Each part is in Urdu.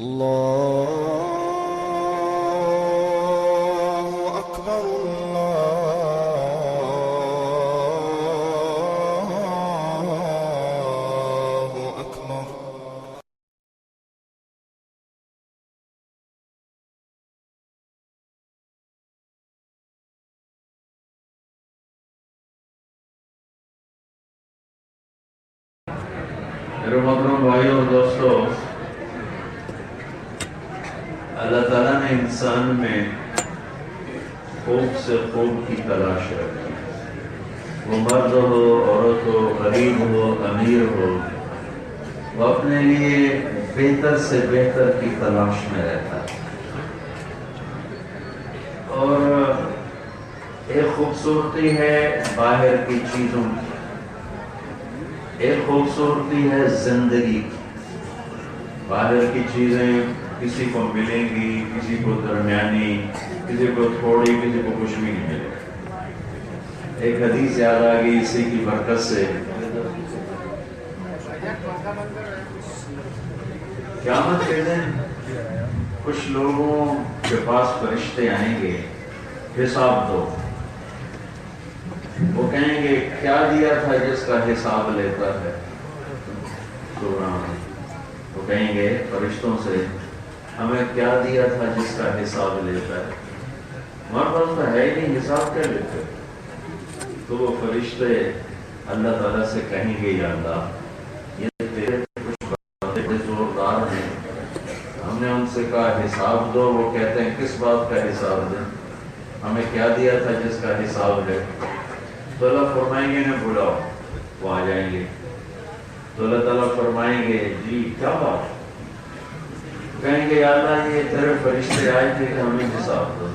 الله أكبر الله أكبر. میرے محترم بھائیوں اور دوستوں، اللہ تعالیٰ نے انسان میں خوب سے خوب کی تلاش رکھی. وہ مرد ہو، عورت ہو، غریب ہو، امیر ہو، وہ اپنے لیے بہتر سے بہتر کی تلاش میں رہتا ہے. اور ایک خوبصورتی ہے باہر کی چیزوں کی، ایک خوبصورتی ہے زندگی کی. باہر کی چیزیں کسی کو ملیں گی، کسی کو درمیانی، کسی کو تھوڑی، کسی کو کچھ بھی نہیں ملے. ایک حدیث یاد آ گئی اسی کی برکت سے. قیامت کے دن کچھ لوگوں کے پاس فرشتے آئیں گے، حساب دو. وہ کہیں گے کیا دیا تھا جس کا حساب لیتا ہے؟ وہ کہیں گے فرشتوں سے ہمیں کیا دیا تھا جس کا حساب لیتا ہے؟ ہمارے پاس تو ہے ہی نہیں، حساب کیا لیتے؟ تو وہ فرشتے اللہ تعالیٰ سے کہیں گے یا اللہ یہ تیرے کچھ باتیں بڑے زوردار ہیں، ہم نے ان سے کہا حساب دو. وہ کہتے ہیں کس بات کا حساب دیں؟ ہمیں کیا دیا تھا جس کا حساب لے؟ تو اللہ فرمائیں گے انہیں بلاؤ. وہ آ جائیں گے تو اللہ تعالیٰ فرمائیں گے جی کیا بات؟ کہیں گے یا اللہ یہ تیرے فرشتے آئے تھے کہ ہمیں حساب دو.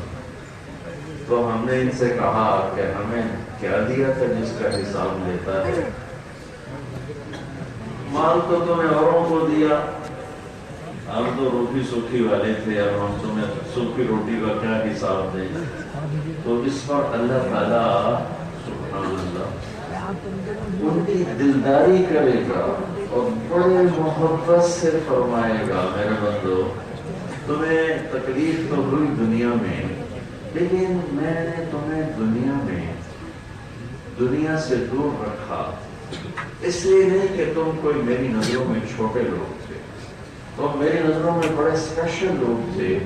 تو ہم نے ان سے کہا کہ ہمیں کیا دیا تھا جس کا حساب لیتا ہے؟ مال تو تمہیں اوروں کو دیا، ہم تو روٹی سوکھی والے تھے، اب ہم تمہیں سوکھی روٹی کا کیا حساب دیں؟ تو اس پر اللہ تعالیٰ سبحان اللہ ان کی دلداری کرے گا اور بڑے محبت سے فرمائے گا میرے بندو تمہیں تکلیف تو ہوئی دنیا میں، لیکن میں نے تمہیں دنیا سے دور رکھا اس لیے نہیں کہ تم کوئی میری نظروں میں چھوٹے لوگ تھے، تم میری نظروں میں بڑے اسپیشل لوگ تھے.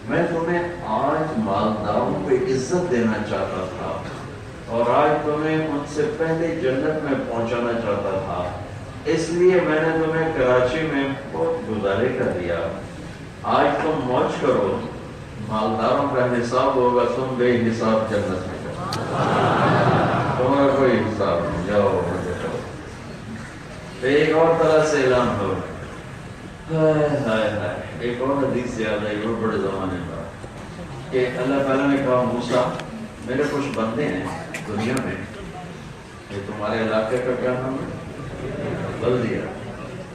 میں تمہیں آج مالداروں پہ عزت دینا چاہتا تھا اور آج تمہیں ان سے پہلے جنت میں پہنچانا چاہتا تھا. اس لیے میں نے تمہیں کراچی میں بہت گزارے کر دیا. آج تم موج کرو، مالداروں کا حساب ہوگا، تم بے حساب جنت میں جاؤ. تمہارا کوئی حساب نہیں، جاؤ مجھے کرو. ایک اور طرح سے اعلان ہو. ایک اور حدیث یاد آئی وہ بڑے زمانے کا کہ اللہ تعالیٰ نے کہا موسیٰ میرے کچھ بندے ہیں دنیا میں، یہ تمہارے علاقے کا کیا نام ہے؟ بلدیہ.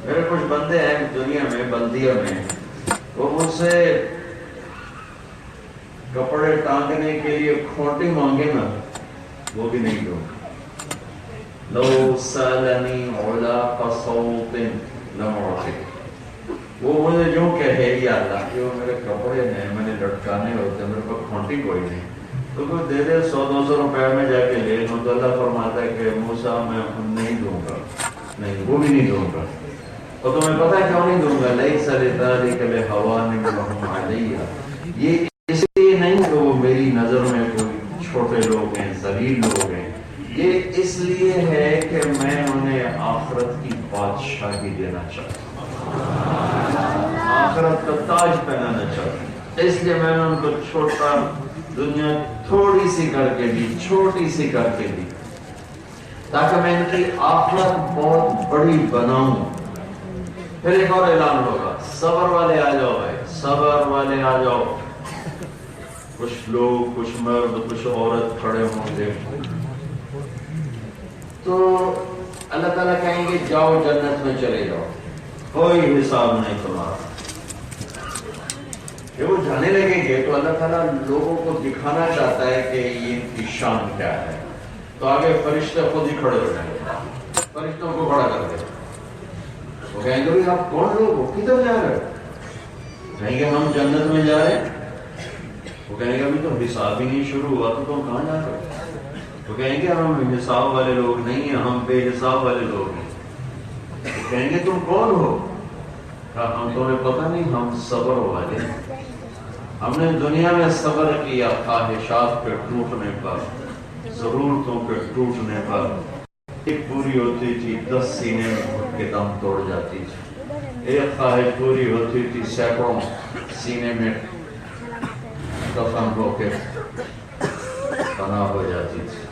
میرے کچھ بندے ہیں دنیا میں بلدیہ میں، وہ مجھ سے کپڑے ٹانگنے کے لیے کھوٹی مانگے نا وہ بھی نہیں دوں. لو سالنی علاق صوت لمعطی. وہ مجھے جو کہے یا اللہ کہ وہ میرے کپڑے ہیں میں نے لٹکانے ہوتے، میرے پاس کھونٹی کوئی نہیں، تو کوئی دے دے 100-200 روپے میں جا کے لے لوں. تو اللہ فرماتا ہے کہ موسیٰ میں نہیں دوں گا، نہیں وہ بھی نہیں دوں گا. اور تمہیں پتہ ہے کیوں نہیں دوں گا؟ لیس لذلک لہوان لهم علی. یہ اس لیے نہیں کہ وہ میری نظر میں کوئی چھوٹے لوگ ہیں، ذلیل لوگ ہیں، یہ اس لیے ہے کہ میں انہیں آخرت کی بادشاہی دینا چاہتا ہوں، آخرت کا تاج پہنانا چاہتا ہوں. اس لیے میں نے ان کو چھوٹا دنیا تھوڑی سی کر کے دی، چھوٹی سی کر کے دی، تاکہ میں ان کی آخرت بہت بڑی بناؤں. پھر ایک اور اعلان ہوگا، صبر والے آ جاؤ بھائی، صبر والے آ جاؤ. کچھ لوگ، کچھ مرد، کچھ عورت کھڑے ہوں گے تو اللہ تعالیٰ کہیں گے جاؤ جنت میں چلے جاؤ، کوئی حساب نہیں تمہارا. جب وہ جانے لگیں گے تو اللہ تعالیٰ لوگوں کو دکھانا چاہتا ہے کہ یہ ان کی شان کیا ہے. تو آگے فرشتے خود ہی کھڑے ہو جائیں گے، فرشتوں کو کھڑا کر دے. وہ کہیں گے آپ کون لوگ ہو، کدھر جا رہے ہو؟ کہیں گے ہم جنت میں جا رہے ہیں، وہ کہیں گے ابھی تو حساب ہی نہیں شروع ہوا تو تم کہاں جا رہے ہو؟ وہ کہیں گے ہم حساب والے لوگ نہیں ہیں، ہم بے حساب والے لوگ ہیں۔ وہ کہیں گے تم کون ہو؟ ہم تمہیں پتہ نہیں، ہم صبر والے ہیں، ہم نے دنیا میں صبر کیا خواہشات پہ ٹوٹنے پر، ضرورتوں پہ ٹوٹنے پر۔ ایک پوری ہوتی تھی 10 سینے میں گھٹ کے دم توڑ جاتی تھی، ایک خواہش پوری ہوتی تھی سینکڑوں سینے میں دفن ہو کے پناہ ہو جاتی تھی۔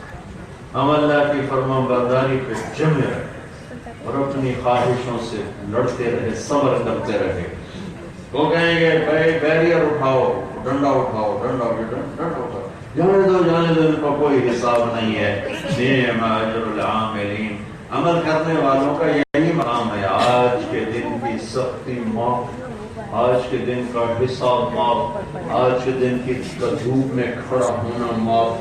ہم اللہ کی فرما برداری پہ جمے رہے اور اپنی خواہشوں سے لڑتے رہے، صبر کرتے رہے۔ وہ کہیں گے بھائی بیریئر اٹھاؤ، ڈنڈا اٹھاؤ، ڈنڈا اٹھاؤ، جانے دو ان کا کوئی حساب نہیں ہے۔ نعم اجر العاملین، عمل کرنے والوں کا یہی مقام ہے۔ آج کے دن کی سختی معاف، آج کے دن کا حساب معاف، آج کے دن کی دھوپ میں کھڑا ہونا معاف۔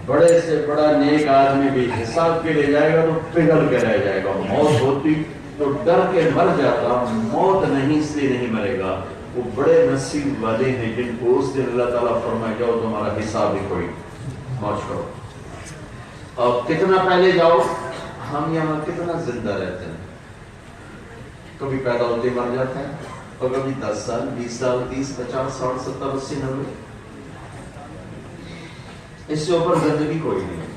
بڑے سے بڑا نیک آدمی بھی حساب کے لے جائے گا تو پگھل کے رہ جائے گا۔ موت ہوتی تو ڈر کے مر جاتا، موت نہیں اس لیے نہیں مرے گا۔ وہ بڑے نصیب والے ہیں جن کو اس دن اللہ تعالیٰ فرمائے جاؤ تمہارا حساب ہی کوئی، موت کرو۔ اور کتنا پہلے جاؤ، ہم یہاں کتنا زندہ رہتے ہیں، کبھی پیدا ہوتے مر جاتے ہیں، اور کبھی 10 سال 20 سال 30 50 60 70 80 90، اس سے اوپر زندگی کوئی نہیں۔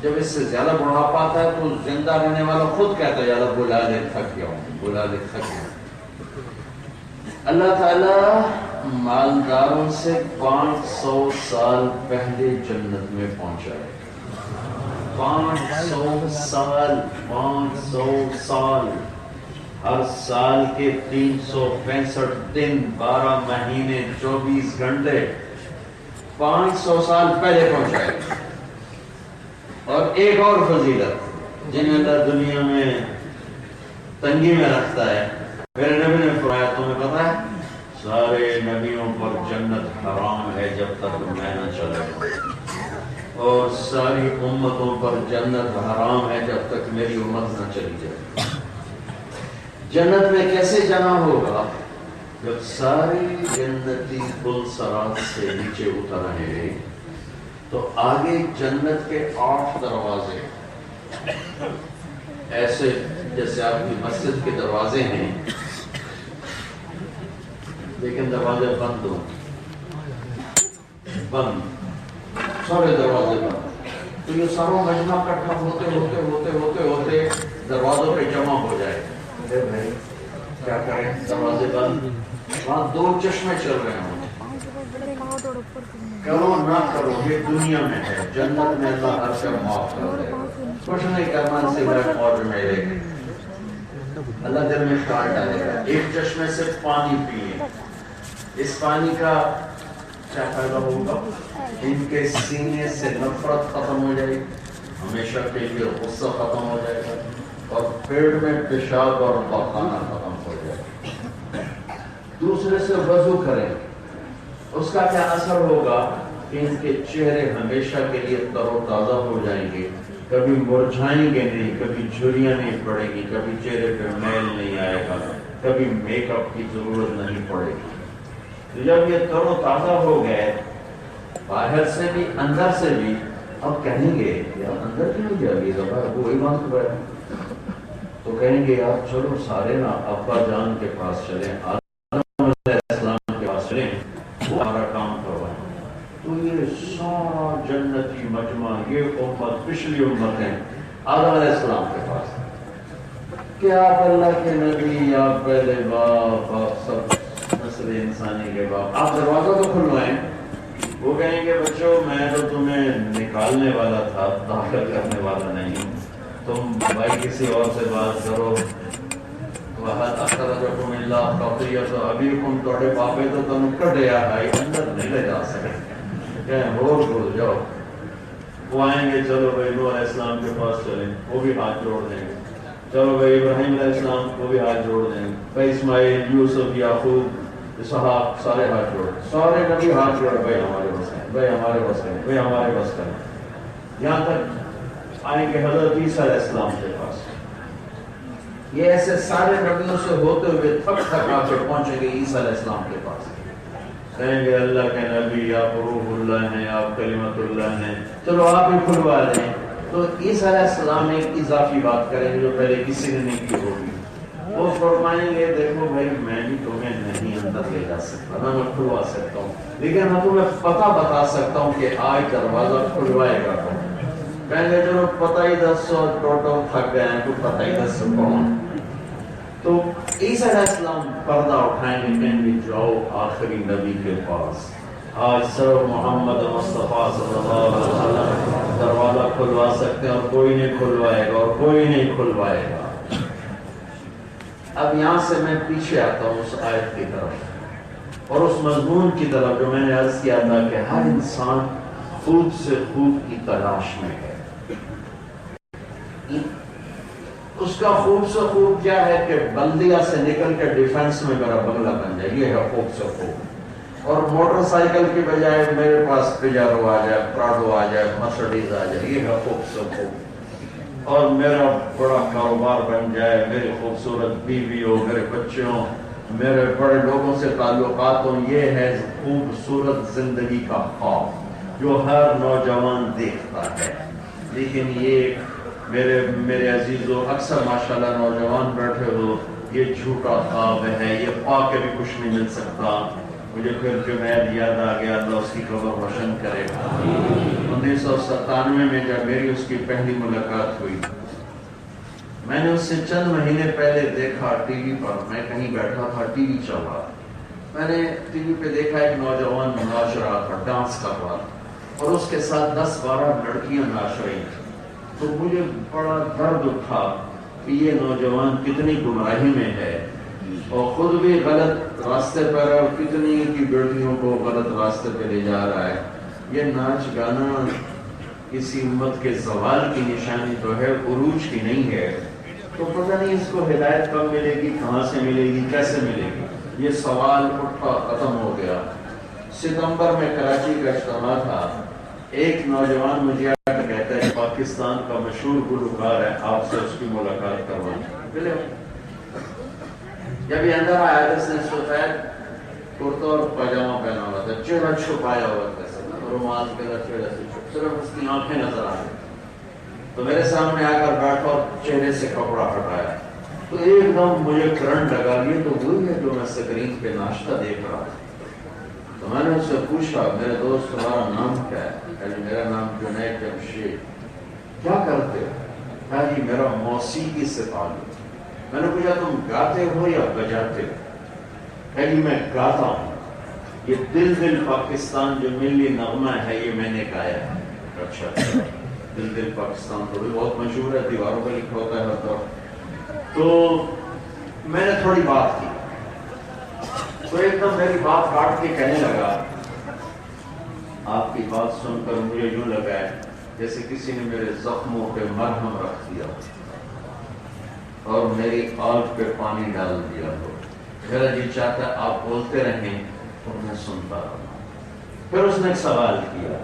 جب اس سے زیادہ بڑھاپا آتا ہے تو زندہ رہنے والا خود کہتا ہے یار بلا لے تھک گیا ہوں، بلا لے تھک گیا۔ اللہ تعالیٰ مالداروں سے 500 سال پہلے جنت میں پہنچائے۔ 500 سال، 500 سال، ہر سال کے 365 دن، 12 مہینے، 24 گھنٹے، 500 سال پہلے پہنچائے۔ اور ایک اور فضیلت جنہیں اللہ دنیا میں تنگی میں رکھتا ہے، میرے نبی نے فرمایا تمہیں پتا ہے سارے نبیوں پر جنت حرام ہے جب تک میں نہ چلے، اور ساری امتوں پر جنت حرام ہے جب تک میری امت نہ چلی جائے۔ جنت میں کیسے جانا ہوگا؟ جب ساری جنتی پل صراط سے نیچے اتر رہے تو آگے جنت کے 8 دروازے، ایسے جیسے آپ کی مسجد کے دروازے ہیں لیکن دروازے بند ہوں، بند، سارے دروازے بند، تو یہ ساروں مجمع اکٹھا ہوتے ہوتے ہوتے ہوتے ہوتے دروازوں پہ جمع ہو جائے۔ اے بھائی کیا کریں، دروازے بند، وہاں 2 چشمے چل رہے ہوں، کرو نہ کرو یہ دنیا میں ہے، جنت میں اللہ ہر شر معاف کر دے گا، کچھ نہیں کرنا سوائے موج میں لے کے۔ اللہ دل میں خیال ڈالے گا، ایک چشمے سے پانی پیئے، اس پانی کا کیا فائدہ ہوگا؟ ان کے سینے سے نفرت ختم ہو جائے گی، ہمیشہ کے لیے غصہ ختم ہو جائے گا، اور پیٹ میں پیشاب اور پخانہ ختم ہو جائے گا۔ دوسرے سے وضو کریں، اس کا کیا اثر ہوگا کہ ان کے چہرے ہمیشہ کے لیے تر و تازہ ہو جائیں گے، کبھی مرجھائیں گے نہیں، کبھی جھریاں نہیں پڑے گی، کبھی چہرے پہ میل نہیں آئے گا، کبھی میک اپ کی ضرورت نہیں پڑے گی۔ تو جب یہ تر و تازہ ہو گئے باہر سے بھی اندر سے بھی، اب کہیں گے یار اندر کیوں گیا یہ زبا وہی بات ہوا ہے، تو کہیں گے یار چلو سارے نا ابا جان کے پاس چلیں، آدم علیہ السلام کے پاس چلیں، وہ ہمارا کام کروائیں۔ تو یہ سارا جنتی مجمع، یہ امت، پچھلی امتیں آدم علیہ السلام کے پاس، کہ آپ اللہ کے نبی، آپ پہلے باپ، آپ سب نسل انسانی کے باپ، آپ دروازہ تو کھلوائیں۔ وہ کہیں گے بچوں میں تو تمہیں نکالنے والا تھا، داخل کرنے والا نہیں، تم بھائی کسی اور سے بات کرو۔ وَهَلْ أَخْرَجَكُمْ إِلَّا خَطِيَّةُ أَبِيكُمْ، توڑے پاپے تو تم کٹیا بھائی، اندر نہیں لے جا سکے، کہیں اور بھول جاؤ۔ وہ آئیں گے، چلو بھائی نوح علیہ السلام کے پاس چلیں، وہ بھی ہاتھ جوڑ دیں گے، چلو بھائی ابراہیم علیہ السلام کو بھی ہاتھ جوڑ دیں گے، بھائی اسماعیل، یوسف، یعقوب، اسحاق، سارے ہاتھ جوڑ، سارے نبی ہاتھ جوڑ، بھائی ہمارے بس کریں، بھائی ہمارے بس کریں، بھائی ہمارے بس کریں، یہاں تک آئیں گے حضرت عیسیٰ علیہ السلام کے پاس۔ یہ ایسے سارے نبیوں سے ہوتے ہوئے تھک تھک آ کے پہنچیں گے عیسیٰ علیہ السلام کے پاس. کہیں گے اللہ کے نبی آپ روح اللہ ہیں، آپ کلمت اللہ ہیں، چلو آپ ہی کھلوا دیں. تو عیسیٰ علیہ السلام ایک اضافی بات کریں گے جو پہلے کسی نے نہیں کی ہوگی. وہ فرمائیں گے دیکھو بھائی میں بھی تمہیں نہیں اندر لے جا سکتا، نہ میں کھلوا سکتا ہوں، لیکن میں تمہیں پتہ بتا سکتا ہوں کہ آج دروازہ کھلوائے گا. کہیں گے چلو پتہ ہی دسو، ٹوٹل تھک گئے ہیں تو پتہ ہی دسو کون. تو عیسیٰ علیہ السلام پردہ اٹھائیں گے، کہیں گے جاؤ آخری نبی کے پاس. آج صرف محمد مصطفیٰ صلی اللہ علیہ وسلم دروازہ کھلوا سکتے ہیں، اور کوئی نہیں کھلوائے گا، اور کوئی نہیں کھلوائے گا. اب یہاں سے میں پیچھے آتا ہوں اس آیت کی طرف اور اس مضمون کی طرف جو میں نے عرض کیا تھا کہ ہر انسان خوب سے خوب کی تلاش میں ہے. اس کا خوب سے خوب کیا ہے کہ بلدیہ سے نکل کے ڈیفنس میں میرا بنگلہ بن جائے، یہ ہے خوب سے خوب. اور موٹر سائیکل کی بجائے میرے پاس پیجارو آ جائے، پراڈو آ جائے، مرسڈیز آ جائے، یہ ہے خوب سے خوب. اور میرا بڑا کاروبار بن جائے، میری خوبصورت بیوی ہو، میرے بچے ہوں، میرے بڑے لوگوں سے تعلقات ہوں. یہ ہے خوبصورت زندگی کا خواب جو ہر نوجوان دیکھتا ہے. لیکن یہ میرے عزیزو اکثر ماشاءاللہ نوجوان بیٹھے ہو، یہ جھوٹا خواب ہے، یہ پا کے بھی کچھ نہیں مل سکتا. مجھے پھر جنید یاد آ گیا، اللہ اس کی قبر روشن کرے. 1997 میں جب میری اس کی پہلی ملاقات ہوئی، میں نے اس سے چند مہینے پہلے دیکھا ٹی وی پر. میں کہیں بیٹھا تھا، ٹی وی چل رہا، میں نے ٹی وی پہ دیکھا ایک نوجوان ناچ رہا تھا، ڈانس کر رہا تھا، اور اس کے ساتھ 10-12 لڑکیاں ناچ رہی تھیں. تو مجھے بڑا درد اٹھا کہ یہ نوجوان کتنی گمراہی میں ہے اور خود بھی غلط راستے پر ہے، اور کتنی کی بیٹیوں کو غلط راستے پہ لے جا رہا ہے. یہ ناچ گانا کسی امت کے زوال کی نشانی تو ہے، عروج کی نہیں ہے. تو پتہ نہیں اس کو ہدایت کب ملے گی، کہاں سے ملے گی، کیسے ملے گی. یہ سوال اٹھا ختم ہو گیا. ستمبر میں کراچی کا اجتماع تھا. ایک نوجوان مجھے آ کر کہتا ہے پاکستان کا مشہور گلوکار ہے، آپ سے اس کی ملاقات کروانا. جب یہ اندر آیا اس نے سفید کرتا اور پاجامہ پہنا ہوا تھا، چہرہ چھپایا ہوا تھا، رومال کے چہرے سے صرف اس کی آنکھیں نظر آ گئی. تو میرے سامنے آ کر بیٹھا اور چہرے سے کپڑا ہٹایا. تو ایک دم مجھے کرنٹ لگا، یہ تو وہی ہے جو میں اسکرین پہ ناشتہ دیکھ رہا تھا. تو میں نے اس سے پوچھا، میرے دوست تمہارا نام کیا ہے؟ میرا نام جنید جمشید. کیا کرتے ہو؟ کہا جی میرا موسیقی سے تعلق. میں نے پوچھا تم گاتے ہو یا بجاتے ہو؟ کہا جی میں گاتا ہوں. یہ دل دل پاکستان جو ملی نغمہ ہے یہ میں نے گایا ہے. اچھا، دل دل پاکستان تو بھی بہت مشہور ہے، دیواروں پہ لکھا ہوتا ہے ہر طرف. تو میں نے تھوڑی بات کی تو ایک دم میری بات کاٹ کے کہنے لگا، آپ کی بات سن کر مجھے یوں لگا ہے جیسے کسی نے میرے زخموں پہ مرہم رکھ دیا اور میری آگ پہ پانی ڈال دیا ہو. میرا جی چاہتا ہے آپ بولتے رہیں اور میں سنتا رہا. پھر اس نے ایک سوال کیا،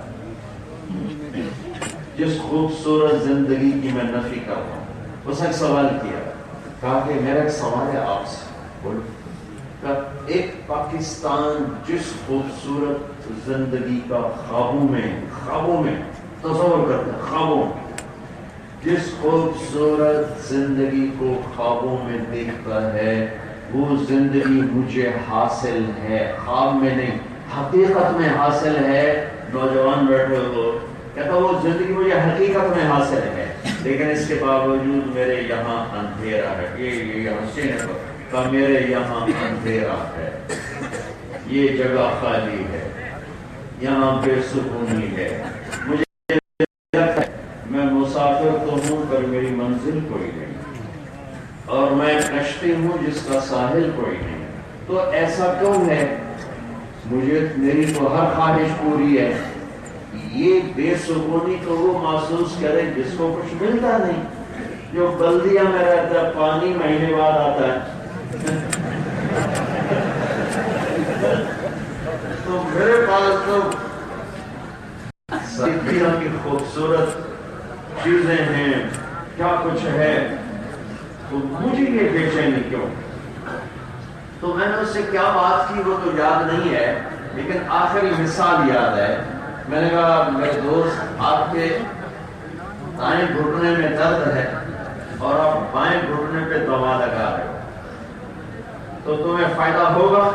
جس خوبصورت زندگی کی میں نفی کر رہا ہوں. اس نے ایک سوال کیا، کہا کہ میرا ایک سوال ہے آپ سے. بولو. ایک پاکستان جس خوبصورت زندگی کا خوابوں میں تصور کرتے ہیں، خوابوں میں جس خوبصورت زندگی کو خوابوں میں دیکھتا ہے وہ زندگی مجھے حاصل ہے، خواب میں نہیں حقیقت میں حاصل ہے. نوجوان بیٹھے ہو کہتا وہ زندگی مجھے حقیقت میں حاصل ہے، لیکن اس کے باوجود میرے یہاں اندھیرا ہے. یہ حسین ہے کہ میرے یہاں اندھیرا ہے، یہ جگہ خالی ہے، یہاں بے سکونی ہے. مجھے میں مسافر تو ہوں پر میری منزل کوئی نہیں، اور میں کشتی ہوں جس کا ساحل کوئی نہیں. تو ایسا کیوں ہے؟ میری تو ہر خواہش پوری ہے. یہ بے سکونی تو وہ محسوس کرے جس کو کچھ ملتا نہیں، جو بلدیہ میں رہتا ہے، پانی مہینے بعد آتا ہے. تو میرے پاس تو دنیا کی خوبصورت چیزیں ہیں، کیا کچھ ہے. تو مجھے یہ کیا بات کی وہ تو یاد نہیں ہے، لیکن آخری مثال یاد ہے. میں نے کہا میرے دوست آپ کے دائیں گھٹنے میں درد ہے اور آپ بائیں گھٹنے پہ دوا لگا رہے ہو، تو تمہیں فائدہ ہوگا؟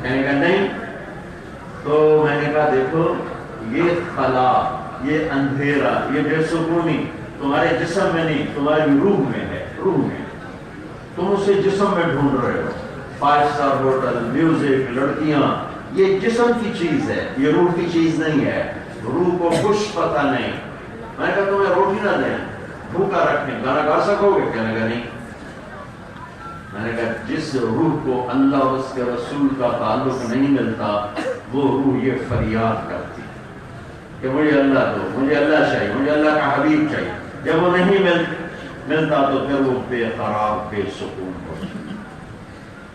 کہنے کا نہیں. تو میں نے کہا دیکھو یہ خلا، یہ اندھیرا، یہ بے سکونی تمہارے جسم میں نہیں، تمہاری روح میں ہے. روح میں تم اسے جسم میں ڈھونڈ رہے ہو. 5 اسٹار ہوٹل، میوزک، لڑکیاں، یہ جسم کی چیز ہے، یہ روح کی چیز نہیں ہے. روح کو کچھ پتہ نہیں. میں نے کہا تمہیں روٹی نہ دیں، بھوکا رکھیں، گانا گا سکو گے؟ کہنے کا نہیں. میں نے کہا جس روح کو اللہ اور اس کے رسول کا تعلق نہیں ملتا وہ روح یہ فریاد کرتی کہ مجھے اللہ دو، مجھے اللہ چاہیے، مجھے اللہ کا حبیب چاہیے. جب وہ نہیں ملتا تو پھر وہ بے قرار، بے سکون ہو.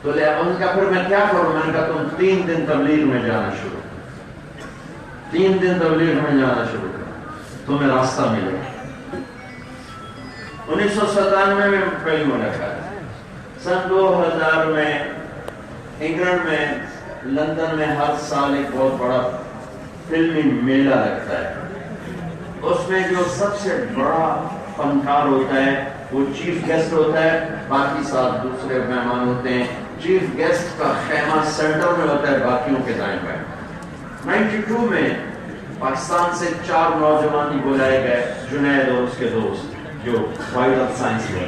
تو ان کا پھر میں کیا کروں؟ میں نے کہا تم 3 دن تبلیغ میں جانا شروع کرو، 3 دن تبلیغ میں جانا شروع کرو، تمہیں راستہ ملے گا. 1997 میں پہلی ملاقات. سن 2000 میں انگلینڈ میں، لندن میں ہر سال ایک بہت بڑا فلمی میلہ لگتا ہے. اس میں جو سب سے بڑا فنکار ہوتا ہے وہ چیف گیسٹ ہوتا ہے، باقی ساتھ دوسرے مہمان ہوتے ہیں. چیف گیسٹ کا خیمہ سینٹر میں ہوتا ہے، باقیوں کے دائیں بائیں. 92 میں پاکستان سے 4 نوجوان بلائے گئے، جنید اور اس کے دوست جو وائلڈ آف سائنس ہوئے.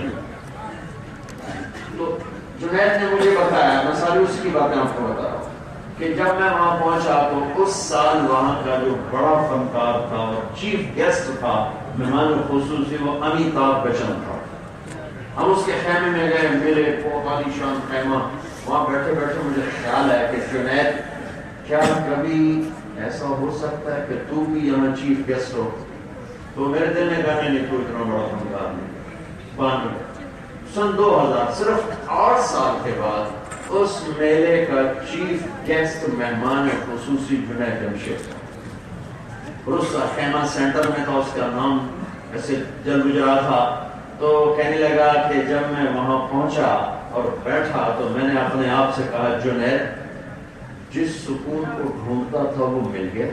تو جنید نے مجھے بتایا، میں ساری اس کی باتیں آپ کو بتا رہا ہوں، کہ جب میں وہاں پہنچا تو اس سال وہاں کا جو بڑا فنکار تھا اور چیف گیسٹ تھا مہمان خصوصی، وہ امیتابھ بچن تھا. ہم اس کے خیمے میں گئے، میرے بہت عالی شان خیمہ. وہاں بیٹھے بیٹھے مجھے خیال ہے کہ جنید کیا کبھی ایسا ہو سکتا ہے کہ تو بھی یہاں چیف گیسٹ ہو؟ تو میرے دل میں کہا نہیں، تو اتنا بڑا فنکار نہیں. سن 2000 صرف 8 سال کے بعد اس میلے کا چیف گیسٹ مہمان خصوصی جنید جمشید تھا. اور اس کا خیمہ سینٹر میں تھا، اس کا نام ایسے جل گزرا تھا. تو کہنے لگا کہ جب میں وہاں پہنچا اور بیٹھا تو میں نے اپنے آپ سے کہا جنید جس سکون کو ڈھونڈتا تھا وہ مل گیا.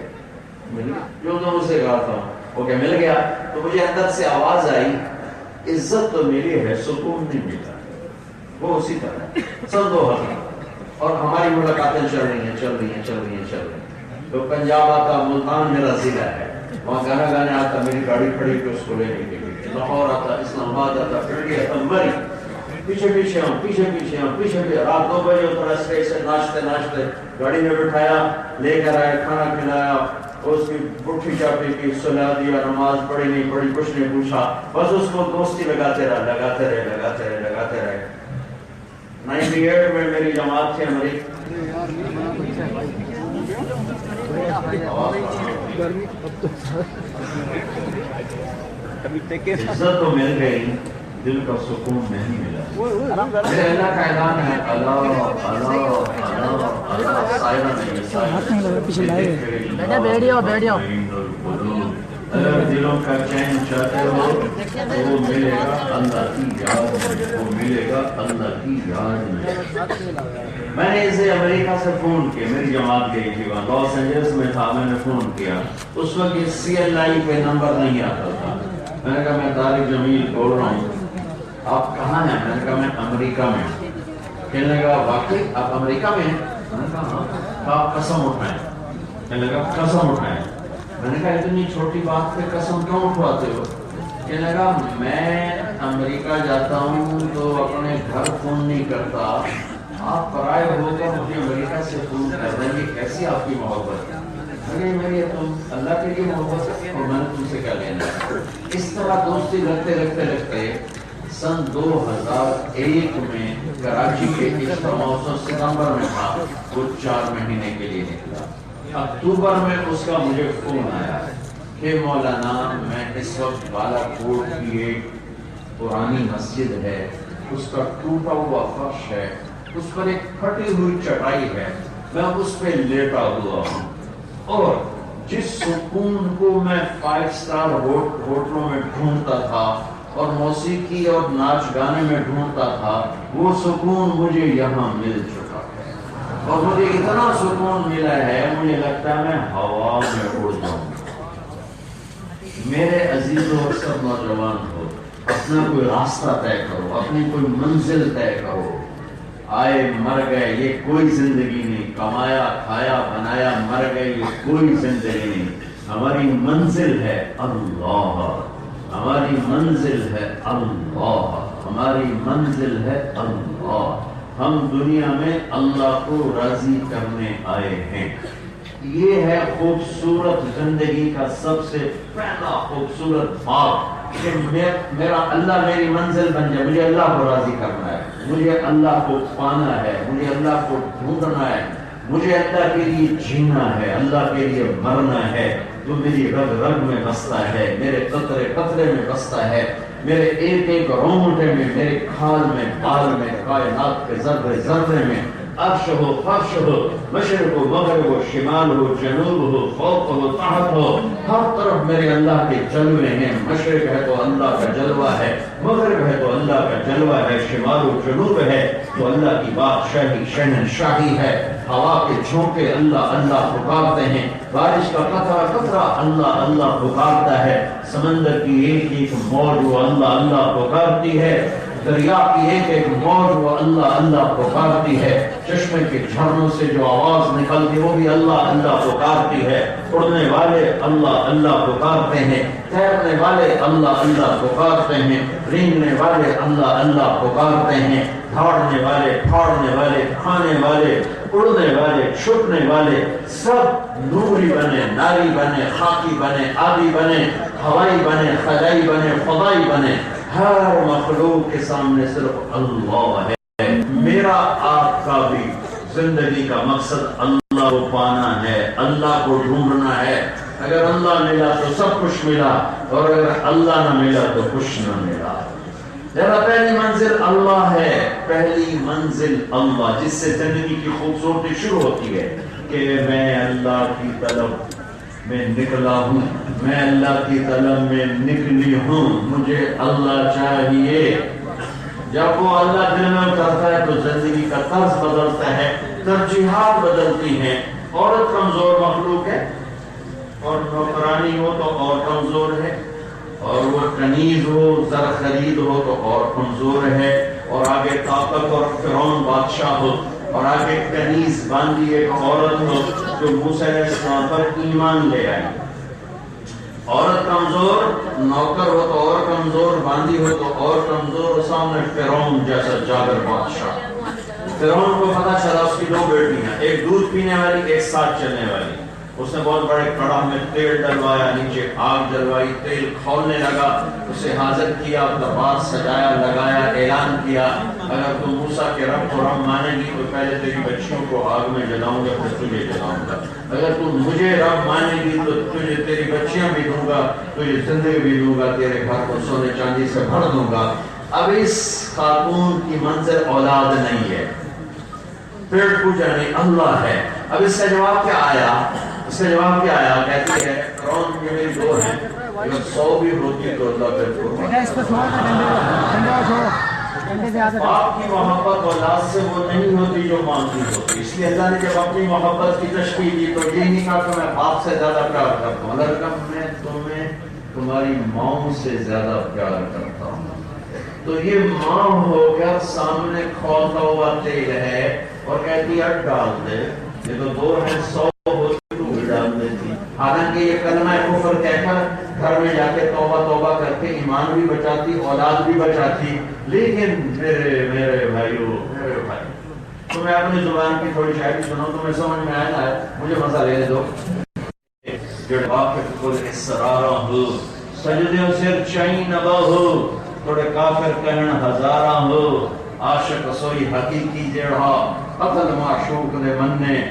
جو تم اسے کہا تھا وہ کہ مل گیا. تو مجھے اندر سے آواز آئی عزت تو ملی ہے، سکون نہیں ملا. وہ اسی طرح سن 2000 اور ہماری ملاقاتیں چل رہی ہیں. تو پنجاب آتا، ملتان میرا ضلع ہے، وہاں گانا گانے آتا، میری گاڑی کھڑی کہ اس کو لینے کے لیے. لاہور آتا، اسلام آباد آتا، پھر آتا، مری پیچھے رات 2 بجے اترا اسٹیج سے، ناچتے گاڑی میں بٹھایا، لے کر آئے، کھانا کھلایا، اس کی بٹھی چاپی کی، سلا دیا، نماز پڑھی نہیں پڑھی کچھ نہیں پوچھا، بس اس کو دوستی لگاتے رہے. 98 میں میری جماعت تھی ہماری. عزت تو مل گئی، دل کا سکون نہیں ملا. میرے اللہ کا اعلان ہے، اگر دلوں کا چین چاہتے ہو تو وہ ملے گا اللہ کی یاد میں، وہ ملے گا اللہ کی یاد میں. میں نے اسے امریکہ سے فون کیا، میری جماعت گئی تھی وہاں، لاس اینجلس میں تھا. میں نے فون کیا، اس وقت یہ CLI پہ نمبر نہیں آتا تھا. میں نے کہا میں طارق جمیل بول رہا ہوں، آپ کہاں ہیں؟ میں نے کہا میں امریکہ میں. کہنے لگا واقعی آپ امریکہ میں ہیں؟ میں نے کہا ہاں. آپ قسم اٹھائیں. کہنے لگا قسم اٹھائیں. میں نے کہا اتنی چھوٹی بات پہ قسم کیوں اٹھواتے ہو؟ کہنے لگا میں امریکہ جاتا ہوں تو اپنے گھر فون نہیں کرتا، آپ پرائے ہو کر مجھے امریکہ سے فون کر دیں گے، کیسی آپ کی محبت؟ میری تم اللہ کے لیے محبت ہے اور میں نے تم سے کیا لینا. اس طرح دوستی رکھتے سن 2001 میں کراچی کے اجتماع ستمبر میں تھا، وہ 4 مہینے کے لیے نکلا. اکتوبر میں اس کا مجھے فون آیا کہ مولانا میں اس وقت بالا کوٹ کی ایک پرانی مسجد ہے، اس کا ٹوٹا ہوا فرش ہے، اس پر ایک پھٹی ہوئی چٹائی ہے، میں اس پہ لیٹا ہوا ہوں، اور جس سکون کو میں 5 اسٹار ہوٹلوں میں ڈھونڈتا تھا اور موسیقی اور ناچ گانے میں ڈھونڈتا تھا، وہ سکون مجھے یہاں مل چکا ہے. اور مجھے اتنا سکون ملا ہے مجھے لگتا ہے میں ہوا میں اڑ جاؤں. میرے عزیزوں اور سب نوجوان ہو, اپنا کوئی راستہ طے کرو, اپنی کوئی منزل طے کرو. آئے مر گئے یہ کوئی زندگی نہیں, کمایا کھایا بنایا مر گئے یہ کوئی زندگی نہیں. ہماری منزل ہے اللہ, ہماری منزل ہے اللہ, ہماری منزل ہے اللہ. ہم دنیا میں اللہ کو راضی کرنے آئے ہیں. یہ ہے خوبصورت زندگی کا سب سے پہلا خوبصورت بات کہ میرا اللہ میری منزل بن جائے. مجھے اللہ کو راضی کرنا ہے, مجھے اللہ کو پانا ہے, مجھے اللہ کو ڈھونڈنا ہے, مجھے اللہ کے لیے جینا ہے, اللہ کے لیے مرنا ہے. تو میری رگ رگ میں بستا ہے, میرے قطرے قطرے میں بستا ہے, میرے ایک ایک رونگٹے میں, میرے کھال میں بال میں, کائنات کے ذرے ذرے میں. عرش ہو فرش ہو, مشرق ہو مغرب ہو, شمال ہو جنوب ہو, فوق ہو تحت ہو, ہر طرف میرے اللہ کے جلوے ہیں. مشرق ہے تو اللہ کا جلوہ ہے, مغرب ہے تو اللہ کا جلوہ ہے, شمال و جنوب ہے تو اللہ کی بادشاہی شہنشاہی ہے. ہوا کے جھونکے اللہ اللہ پکارتے ہیں, بارش کا قطرہ قطرہ اللہ اللہ پکارتا ہے, سمندر کی ایک ایک موج وہ اللہ اللہ پکارتی ہے, دریا کی ایک ایک موج وہ اللہ اللہ پکارتی ہے, چشمے کے جھرنوں سے جو آواز نکلتی وہ بھی اللہ اللہ پکارتی ہے. اڑنے والے اللہ اللہ پکارتے ہیں, تیرنے والے اللہ اللہ پکارتے ہیں, رینگنے والے اللہ اللہ پکارتے ہیں, دھاڑنے والے پھاڑنے والے کھانے والے اڑنے والے چھپنے والے سب نوری بنے, ناری بنے, خاکی بنے, آدی بنے, ہوائی بنے, خلائی بنے, فضائی بنے, ہر مخلوق کے سامنے صرف اللہ ہے. میرا آپ کا بھی زندگی کا مقصد اللہ کو پانا ہے, اللہ کو ڈھونڈنا ہے. اگر اللہ ملا تو سب کچھ ملا, اور اگر اللہ نہ ملا تو کچھ نہ ملا. ذرا پہلی منزل اللہ ہے, پہلی منزل اللہ, جس سے زندگی کی خوبصورتی شروع ہوتی ہے کہ میں اللہ کی طلب میں نکلا ہوں, میں اللہ کی طلب میں نکلی ہوں, مجھے اللہ چاہیے. جب وہ اللہ دل میں اترتا ہے تو زندگی کا طرز بدلتا ہے, ترجیحات بدلتی ہیں. عورت کمزور مخلوق ہے, اور نوکرانی ہو تو اور کمزور ہے, اور وہ کنیز ہو زر خرید ہو تو اور کمزور ہے, اور آگے طاقت اور فرعون بادشاہ ہو, اور آگے کنیز باندھی ایک عورت ہو جو موسیٰ علیہ السلام پر ایمان لے آئی. عورت کمزور, نوکر ہو تو اور کمزور, باندھی ہو تو اور کمزور, اور سامنے فرعون جیسا جابر بادشاہ. فرعون کو پتا چلا اس کی دو بیٹیاں, ایک دودھ پینے والی ایک ساتھ چلنے والی. اس نے بہت بڑے کڑاہ میں تیل ڈلوایا, نیچے آگ جلوائی, تیل کھولنے لگا, اسے حاضر کیا, دربار سجایا, لگایا, اعلان کیا اگر تم موسیٰ کے رب کو رب مانے گی تو پہلے تیری بچیوں کو آگ میں جلاؤں گا, پھر تجھے جلاؤں گا. اگر تم مجھے رب مانے گی تو تجھے تیری بچیاں بھی دوں گا, تجھے زندگی بھی دوں گا, تیرے گھر کو سونے چاندی سے بھر دوں گا. اب اس خاتون کی منظر اولاد نہیں ہے, پیٹ پوجا نہیں, اللہ ہے. اب اس کا جواب کیا آیا؟ اس کا جواب کیا آیا؟ کہتی ہے فرعون کے میری دو ہیں, اگر 100 بھی ہوتی تو اللہ پھر باپ کی محبت اولاد سے وہ نہیں ہوتی جو ماں کی ہوتی. اس لیے اللہ نے جب اپنی محبت کی تشبیہ دی تو یہ نہیں کہا کہ میں باپ سے زیادہ پیار کرتا ہوں, اللہ کہا میں تمہیں تمہاری ماں سے زیادہ پیار کرتا ہوں. تو یہ ماں ہو کر سامنے کھولتا ہوا تیل ہے اور کہتی ہے ڈال دے, یہ تو 2 ہیں 100 ہوتی تو بھی ڈال دیتی. حالانکہ یہ کلمہ کفر کہہ کر گھر میں جا کے توبہ توبہ کر کے ایمان بھی بچاتی, اولاد بھی بچاتی. لیکن میرے بھائیو, میرے بھائی, تمہیں اپنی زبان کی تھوڑی شاعری سنو, تمہیں سمجھ میں آیا ہے, مجھے مزہ لینے دو. جڑوا کے کل اسرارہ ہو, سجدے سر چائی نبا ہو, تھوڑے کافر کہن ہزارہ ہو, عاشق سوئی حقیقی جڑا, قتل معشوق نے مننے,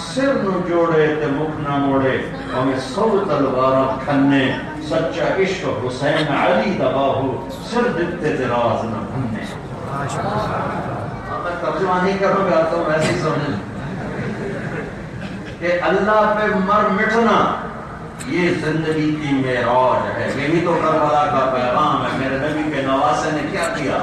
سر نو جوڑے تے مکھ نہ موڑے, ہمیں 100 تلوارہ کھنے, سچا عشق حسین علی دبا ہو, سر دتے دراز نہ بھنے. میں ترجمہ نہیں کروں گا تو ایسے ہی سمجھ کہ اللہ پہ مر مٹنا یہ زندگی کی معراج ہے. یہی تو کربلا کا پیغام ہے. میرے نبی کے نواسے نے کیا کیا؟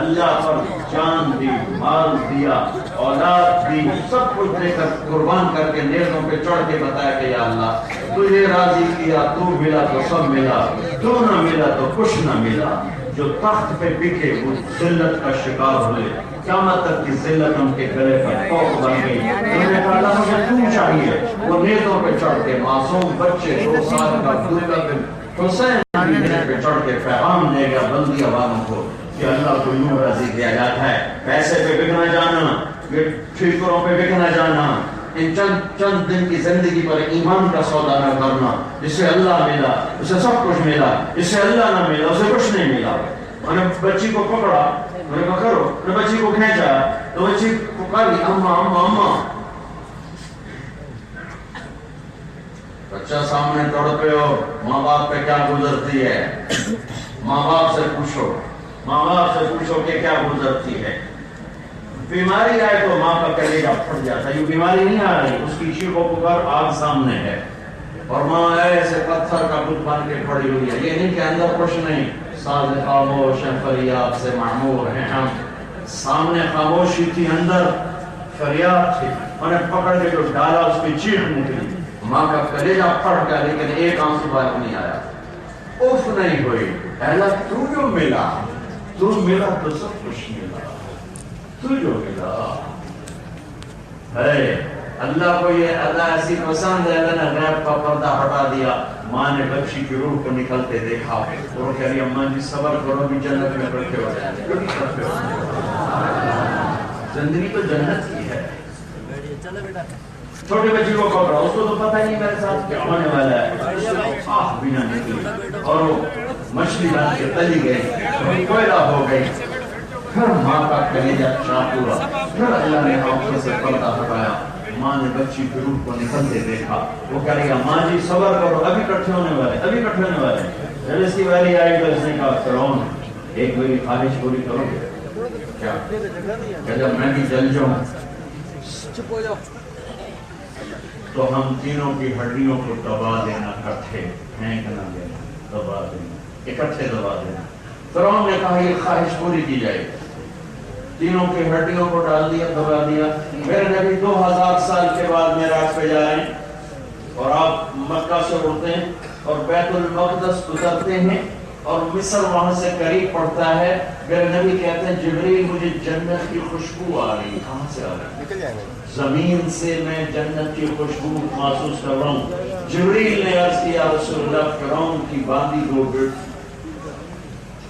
اللہ پر جان دی, مال دیا, اولاد دی، سب کچھ دے کر قربان کر کے نیزوں پہ چڑھ کے بتایا کہ یا اللہ تجھے راضی کیا، تو ملا تو سب ملا، تو نہ ملا تو کچھ نہ ملا۔ جو تخت پہ بکے وہ ذلت کا شکار ہوئے، قیامت تک کی ذلت ان کے گلے پر توق بن گئی۔ انہوں نے کہا اللہ مجھے تو چاہیے۔ وہ نیزوں پہ چڑھ کے معصوم بچے 2 سال کا عبداللہ بن حسین کی نیز پہ چڑھ کے پیغام دے گیا بلدیہ والوں کو کہ اللہ کو یوں راضی کیا جاتا ہے، پیسے پہ بک نہ جانا، ٹھیکروں پہ بک نہ جانا، ان چند دن کی زندگی پر ایمان کا سودا نہ کرنا۔ جسے اللہ ملا اسے سب کچھ ملا، جسے اللہ نہ ملا اسے کچھ نہیں ملا۔ انہوں نے بچی کو پکڑا، انہوں نے کہا کرو، انہوں نے بچی کو کھینچا تو بچی پکاری اماں اماں اماں۔ بچہ سامنے تڑپے ہو، ماں باپ پہ کیا گزرتی ہے، ماں باپ سے پوچھو، ماں باپ سے پوچھو کہ کیا گزرتی ہے۔ بیماری آئے تو ماں کا کلیجہ پھٹ جاتا ہے، یہ بیماری نہیں آ رہی، اس کی چیخ و پکار آگ سامنے ہے اور ماں ایسے پتھر کا بت بن کے کھڑی ہوئی ہے۔ یہ نہیں کہ اندر کچھ نہیں، ساز خاموش ہیں فریاد سے معمور ہیں ہم، سامنے خاموشی تھی اندر فریاد تھی، انہیں پکڑ کے جو ڈالا اس کی چیخ نکلی، ماں کا کلیجہ پھٹ گیا لیکن ایک آنسو باہر نہیں آیا، اف نہیں ہوئی۔ اللہ تو جو ملا، تو ملا تو سب کچھ ملا، تو جو ملا ہے۔ اللہ کو یہ اللہ ایسی پسند ہے، اللہ نے غیب کا پردہ ہٹا دیا۔ ماں نے بچی کی روح کو نکلتے دیکھا اور کہہ رہی اماں جی صبر کرو بھی جنت میں بیٹھے ہو جائیں۔ زندگی تو جنت کی ہے۔ چھوٹے بچی کو پکڑا، اس کو تو پتہ نہیں میرے ساتھ کیا ہونے والا ہے، اس سے آہ بھی نہ نکلی اور وہ مچھلی بن کے تلی گئی، کوئلہ ہو گئی۔ پھر ماں کا کلیجہ چاک ہوا، پھر اللہ نے آنکھوں سے پردہ ہٹایا، ماں نے بچی کی روح کو نکلتے دیکھا۔ وہ کہہ رہی ماں جی صبر کرو، ابھی کٹھے ہونے والے، ابھی کٹھے ہونے والے۔ جب اس کی والی آئی تو اس نے کہا فرعون ایک میری خواہش پوری کرو گے کیا؟ کہ جب میں بھی جل جاؤں تو ہم تینوں کی ہڈیوں کو دبا دینا، کٹھے پھینک نہ دینا، دبا دینا، اکٹھے دبا دینا۔ فرعون نے کہا یہ خواہش پوری کی جائے، تینوں کی ہڈیوں کو ڈال دیا، دبا دیا۔ میرے نبی 2000 سال کے بعد معراج پہ جائیں اور آپ مکہ سے اڑتے ہیں اور بیت المقدس گزرتے ہیں اور مصر وہاں سے قریب پڑتا ہے۔ میرے نبی کہتے ہیں جبریل مجھے جنت کی خوشبو آ رہی، کہاں سے آ رہی؟ زمین سے میں جنت کی خوشبو محسوس کر رہا ہوں۔ جبریل نے عرض کیا رسول اللہ فرعون کی باندھی گوبر،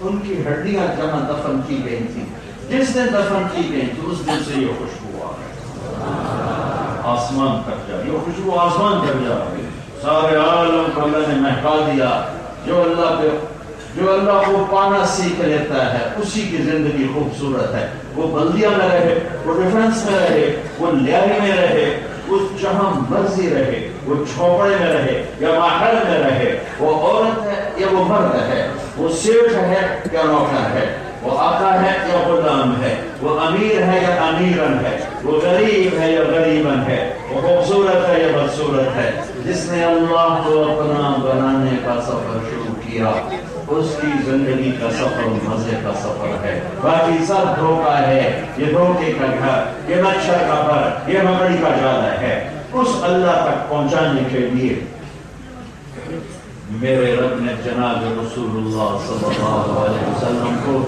ان کی ہڈیاں جہاں دفن کی گئی تھی، جس دن دفن کی گئی تھی اس دن سے یہ خوشبو آ گئی، آسمان تک جا، یہ خوشبو آسمان تک جا گئی، سارے عالم کو اللہ نے مہکا دیا۔ جو اللہ کو پانا سیکھ لیتا ہے اسی کی زندگی خوبصورت ہے۔ وہ بلدیہ میں رہے، وہ ڈیفنس میں رہے، وہ لیاری میں رہے، وہ جہاں مرضی رہے، وہ جھوپڑے میں رہے یا محل میں رہے، وہ عورت ہے یا وہ مرد ہے، وہ سیٹھ ہے یا نوکر ہے، وہ آقا ہے یا غلام ہے، وہ امیر ہے یا امیرن ہے، وہ غریب ہے یا غریبن ہے، وہ خوبصورت ہے یا بدصورت ہے۔ جس نے اللہ کو اپنا بنانے کا سفر شروع کیا اس کی زندگی کا سفر مزے کا سفر ہے، باقی سب دھوکہ ہے، یہ دھوکے کا گھر، یہ مچھر کا پر، یہ مکڑی کا جالا ہے۔ اس اللہ تک پہنچانے کے لیے میرے رب نے جناب رسول اللہ صلی اللہ علیہ وسلم کو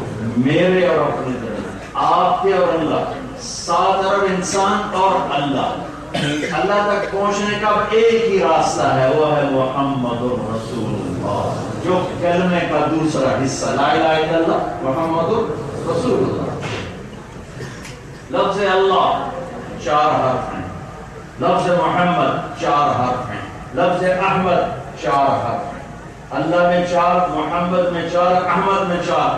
میرے اور اپنے درمیان، آپ کے اور اللہ، 7 ارب انسان اور اللہ تک پہنچنے کا ایک ہی راستہ ہے، وہ ہے محمد الرسول اللہ، جو کلمے کا دوسرا حصہ لا الہ الا اللہ محمد الرسول اللہ۔ لفظ اللہ 4 حرف ہیں، لفظ محمد 4 حرف ہیں، لفظ احمد 4 حرف ہیں۔ اللہ میں 4، محمد میں 4، احمد میں 4۔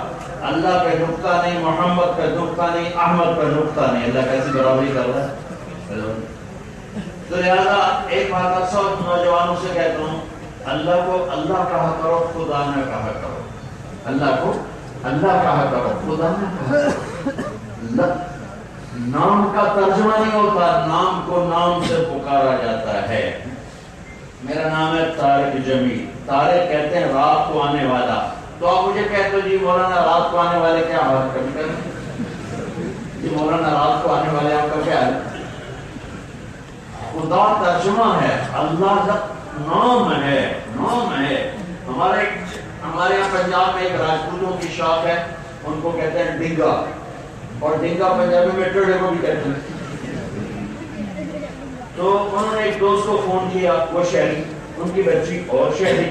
اللہ پہ نقطہ نہیں، محمد پہ نقطہ نہیں، احمد پہ نقطہ نہیں۔ اللہ کیسی برابری کر رہا ہے؟ تو لہذا ایک بات اکثر نوجوانوں سے کہتا ہوں، اللہ کو اللہ کہا کرو، خدا نہ کہا کرو۔ اللہ کو اللہ کہا کرو، خدا نہ کہا کرو۔ نام کا ترجمہ نہیں ہوتا، نام کو نام سے پکارا جاتا ہے۔ میرا نام ہے طارق جمیل، طارق کہتے ہیں رات کو آنے والا، تو آپ مجھے کہتے ہو جی مولانا رات کو آنے والے کیا بات کریں؟ یہ مولانا رات کو آنے والے آپ کا کیا ہے؟ خدا ترجمہ ہے، اللہ کا نام ہے، نام ہے۔ ہمارے یہاں پنجاب میں ایک راجپوتوں کی شاخ ہے، ان کو کہتے ہیں ڈنگا، اور ڈنگا پنجابی میں ٹوڑے کو بھی کہتے ہیں۔ تو انہوں نے ایک دوست کو فون کیا، وہ شہری، ان کی بچی اور شہری،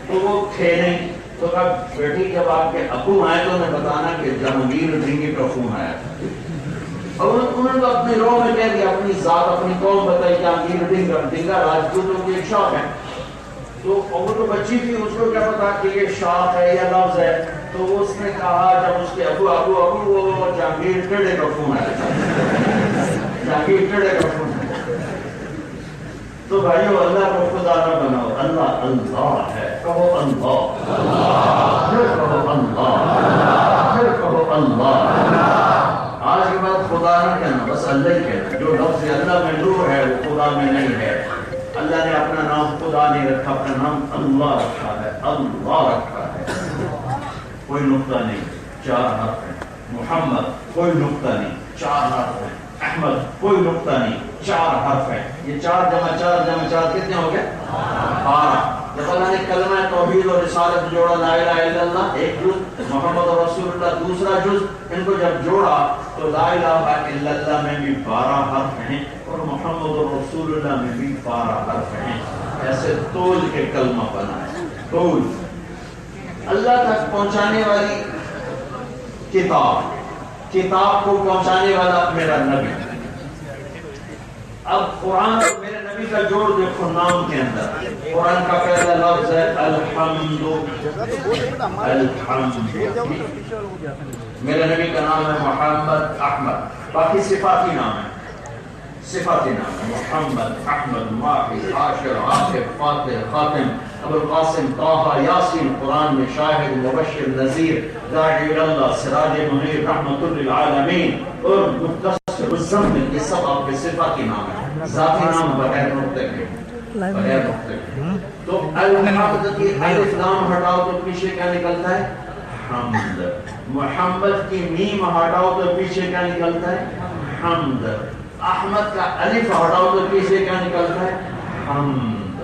تو وہ تھے نہیں، تو کہا بیٹی جب آپ کے ابو آئے تو انہیں بتانا کہ جہانگیر ڈنگی کا فون آیا۔ اور انہوں نے اپنی روح میں کہہ دیا، اپنی ذات اپنی قوم بتائی، جہانگیر ڈنگا، ڈنگا راجپوتوں کی ایک شاخ ہے۔ تو وہ تو بچی تھی، اس کو کیا پتا کہ یہ شاخ ہے یا لفظ ہے، تو اس نے کہا جب اس کے ابو وہ جہانگیر ٹیڑے کا فون آیا، جہانگیر ٹیڑے کا فون آیا۔ تو بھائیو اللہ کو خدا نہ بناؤ، اللہ اللہ ہے، کہو اللہ، پھر کہو اللہ، پھر کہو اللہ۔ آج کے بعد خدا نہ کہنا، بس اللہ ہی کہنا۔ جو لفظ اللہ میں نور ہے وہ خدا میں نہیں ہے۔ اللہ نے اپنا نام خدا نہیں رکھا، اپنا نام اللہ رکھا ہے، اللہ رکھا ہے۔ کوئی نقطہ نہیں، 4 حرف ہیں۔ محمد کوئی نقطہ نہیں، 4 حرف ہیں۔ احمد کوئی نقطہ نہیں، 4 حرف ہیں۔ یہ 4 جمع 4 جمع 4 کتنے ہو گئے؟ 12۔ جب اللہ نے کلمہ توحید اور رسالت جوڑا، لا الہ الا اللہ ایک جز، محمد رسول اللہ دوسرا جز، ان کو جب جوڑا تو لا الہ الا اللہ میں بھی 12 حرف ہیں اور محمد رسول اللہ میں بھی 12 حرف ہیں۔ ایسے تول کے کلمہ بنا ہے، تول۔ اللہ تک پہنچانے والی کتاب، کتاب کو پہنچانے والا میرا نبی۔ اب قرآن اور میرے نبی کا جوڑ دیکھو نام کے اندر۔ قرآن کا پہلا لفظ ہے الحمد، الحمد۔ میرے نبی کا نام ہے محمد احمد، باقی صفاتی نام ہے، صفاتی نام ہے، محمد احمد ماحی عاشر عاقب فاتح خاتم ابو القاسم طه یاسین۔ قرآن میں شاہد مبشر نذیر داعی اللہ سراج منیر رحمت للعالمین اور مختصر مزمل، یہ سب آپ کے صفاتی نام ہیں، ذاتی نام بغیر نقطے کے، بغیر نقطے کے۔ تو الحمد کی الف لام ہٹاؤ تو پیچھے کیا نکلتا ہے؟ حمد۔ محمد کی میم ہٹاؤ تو پیچھے کیا نکلتا ہے؟ حمد۔ احمد کا الف ہٹاؤ تو پیچھے کیا نکلتا ہے؟ حمد۔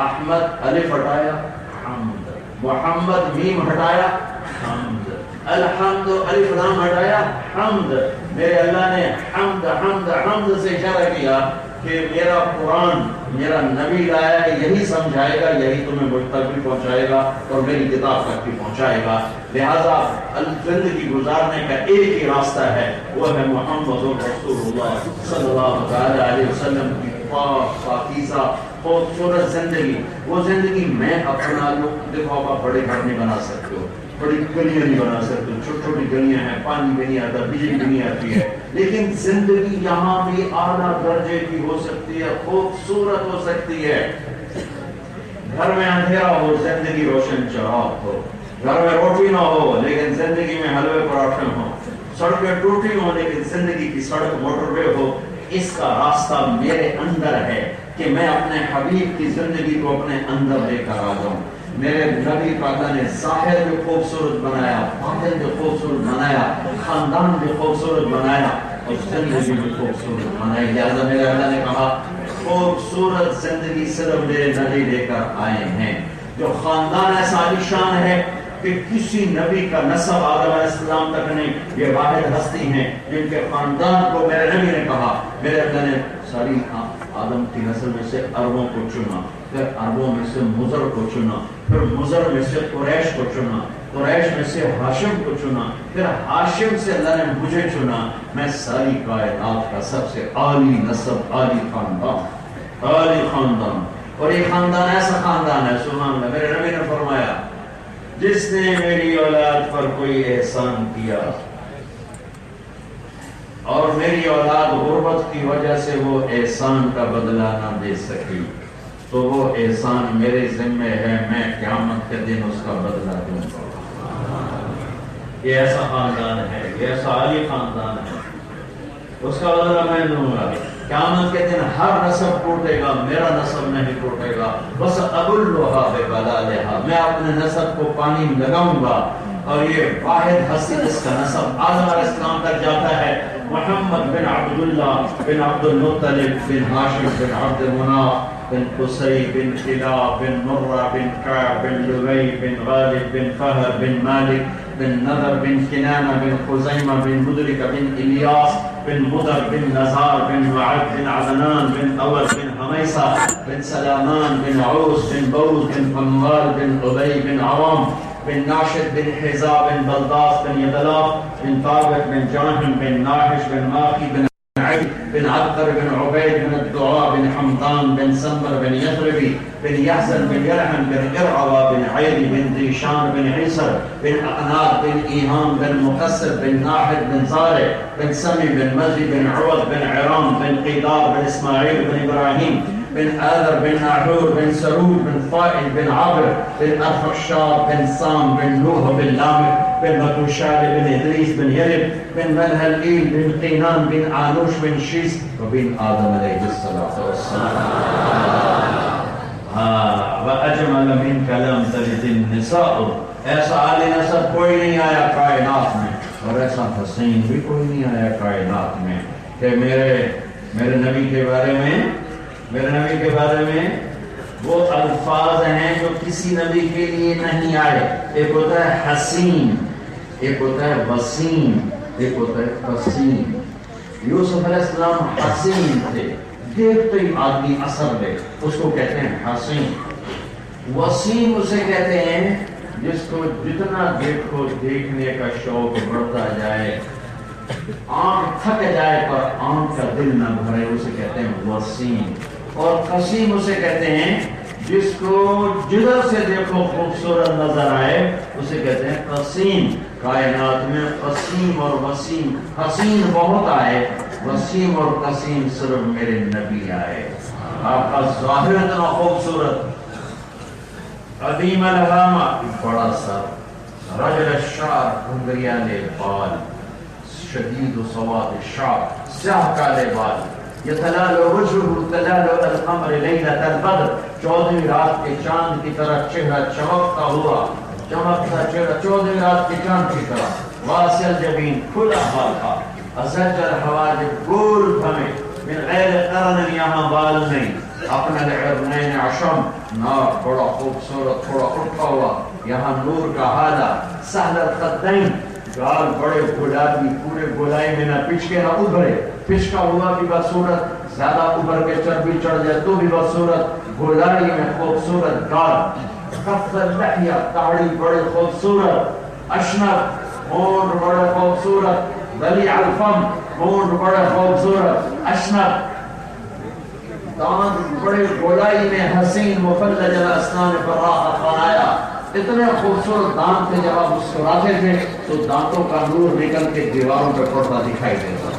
احمد الف ہٹایا، حمد۔ محمد میم ہٹایا، حمد۔ الحمد الف لام ہٹایا، حمد۔ میرے اللہ نے حمد حمد حمد سے اشارہ کیا کہ میرا قرآن میرا نبی لایا ہے، یہی سمجھائے گا، یہی تمہیں مجھ تک بھی پہنچائے گا اور میری کتاب تک بھی پہنچائے گا۔ لہذا زندگی گزارنے کا ایک ہی راستہ ہے، وہ ہے محمد رسول اللہ صلی اللہ علیہ وسلم کی پاک پاکیزہ خوبصورت زندگی۔ وہ زندگی میں اپنا لوں۔ دیکھو آپ بڑے گھر نہیں بنا سکتے ہو، بڑی گلیاں نہیں بنا سکتے، چھوٹی چھوٹی گلیاں ہیں، پانی بھی نہیں آتا، بجلی بھی نہیں آتی ہے، لیکن زندگی یہاں بھی اعلیٰ درجے کی ہو سکتی ہے، خوبصورت ہو سکتی ہے۔ گھر میں اندھیرا ہو، زندگی روشن چراغ ہو۔ گھر میں روٹی نہ ہو لیکن زندگی میں حلوے پراٹھے ہوں۔ سڑکیں ٹوٹی ہوں لیکن زندگی کی سڑک موٹر وے ہو۔ اس کا راستہ میرے اندر ہے کہ میں اپنے حبیب کی زندگی کو اپنے اندر لے کر آ جاؤں۔ میرے نبی کا اللہ نے ظاہر بھی خوبصورت بنایا، باطن بھی خوبصورت بنایا، خاندان بھی خوبصورت بنایا اور زندگی بھی خوبصورت بنائی۔ لہذا میرے اللہ نے کہا خوبصورت زندگی صرف میرے نبی لے کر آئے ہیں۔ جو خاندان ایسا عالیشان ہے کہ کسی نبی کا نسب آدم علیہ السلام تک نہیں، یہ واحد ہستی ہیں جن کے خاندان کو میرے نبی نے کہا، میرے اللہ نے ساری آدم کی نسل میں سے عربوں کو چنا، پھر عربوں میں سے مضر کو چنا، پھر مضر میں سے قریش کو چنا، قریش میں سے ہاشم کو چنا، پھر ہاشم سے اللہ نے مجھے چنا۔ میں ساری کائنات کا سب سے عالی نسب، عالی خاندان، عالی خاندان۔ اور یہ خاندان ایسا خاندان ہے، سبحان اللہ، میرے نبی نے فرمایا جس نے میری اولاد پر کوئی احسان کیا اور میری اولاد غربت کی وجہ سے وہ احسان کا بدلہ نہ دے سکی تو وہ احسان میرے ذمہ ہے، میں قیامت کے دن اس کا بدلہ دوں گا۔ یہ ایسا خاندان ہے، یہ ایسا عالی خاندان ہے، اس کا بدلہ میں دوں گا۔ قیامت کے دن ہر نسب ٹوٹے گا، میرا نسب نہیں ٹوٹے گا۔ بس ابلھا ببلالھا، میں اپنے نسب کو پانی لگاؤں گا۔ اور یہ واحد ہستی جس کا نسب آدم علیہ السلام تک جاتا ہے، محمد بن عبداللہ بن عبد المطلب بن ہاشم بن عبد المناف بن قصي بن كلاب بن مرة بن كعب بن لبي بن غالب بن فهر بن مالك بن نذر بن كنانة بن خزيمة بن مدركة بن إلياس بن مضر بن نزار بن معد بن عدنان بن أول بن حميصة بن سلامان بن عوس بن بوز بن قمال بن أبي بن عوام بن ناشد بن حزاب بن بلداس بن يدلاف بن ثابت بن جاهم بن ناحش بن ماخي بن عبد بن عبقر بن عبيد بن الدعاء بن حمدان بن سمر بن يثربي بن يحزن بن يرحم بن إرعوى بن عيري بن ديشان بن عيسر بن أقناط بن إيهام بن مقصر بن ناحد بن زارع بن سمي بن مزي بن عوض بن عرام بن قيدار بن إسماعيل بن إبراهيم بن آذر بن ناحور بن سرود بن طائل بن عابر بن أرفخشاد بن سام بن نوح بن لامك بن متوشال بن إدريس بن يرب بن ملهلئيل بن قينان بن آنوش بن شيس وبن آدم عليه الصلاة والسلام. وأجمل من كلام تلد النساء. ایسا عالی نسب کوئی نہیں آیا کائنات میں اور ایسا حسین بھی کوئی نہیں آیا کائنات میں کہ میرے نبی کے بارے میں وہ الفاظ ہیں جو کسی نبی کے لیے نہیں آئے. ایک ہوتا ہے حسین, ایک ہوتا ہے وسیم, ایک ہوتا ہے قسیم. یوسف علیہ السلام حسین تھے, دیکھتے ہی آدمی اثر لے, اس کو کہتے ہیں حسین. وسیم اسے کہتے ہیں جس کو جتنا دیکھو دیکھنے کا شوق بڑھتا جائے, آنکھ تھک جائے پر آنکھ کا دل نہ بھرے, اسے کہتے ہیں وسیم. اور قسیم اسے کہتے ہیں جس کو جدھر سے دیکھو خوبصورت نظر آئے, اسے کہتے ہیں قسیم. کائنات میں قسیم اور وسیم, حسین بہت آئے, وسیم اور قسیم صرف میرے نبی آئے. آپ کا ظاہر اتنا خوبصورت, قدیم الہامہ, بڑا سر, رجل الشعر, گھنگریالے بال, شدید و سواد الشعر, سیاہ کالے بال, یتلال وجهه تلال القمر لیلۃ البدر, 14ویں رات کے چاند کی طرح چہرہ چمکتا ہوا, چمکتا چہرہ 14ویں رات کے چاند کی طرح. واسع الجبین, کھلا بال تھا. ازج الحواجب, گول بھمے, من غیر قرن, یہاں بال نہیں. اپنا العرنین عشم, ناک بڑا خوبصورت تھوڑا اٹھا ہوا, یہاں نور کا حالہ. سہل الخدین, گال بڑے گلابی, پورے گولائی میں نہ پچکے نہ ابھرے, پچکا ہوا بھی بدصورت, زیادہ ابھر کے چربی چڑھ جائے تو بھی بدصورت, گولائی میں خوبصورت گال. کف اللحیہ, داڑھی بڑے خوبصورت. اشنب, ہونٹ بڑے خوبصورت. بلیع الفم, ہونٹ بڑے خوبصورت. اشنب, دانت بڑے گولائی میں حسین. مفلج الاسنان فراح خنایا, اتنے خوبصورت دانت تھے, جب آپ مسکراتے تھے تو دانتوں کا نور نکل کے دیواروں پہ پڑتا دکھائی دیتا.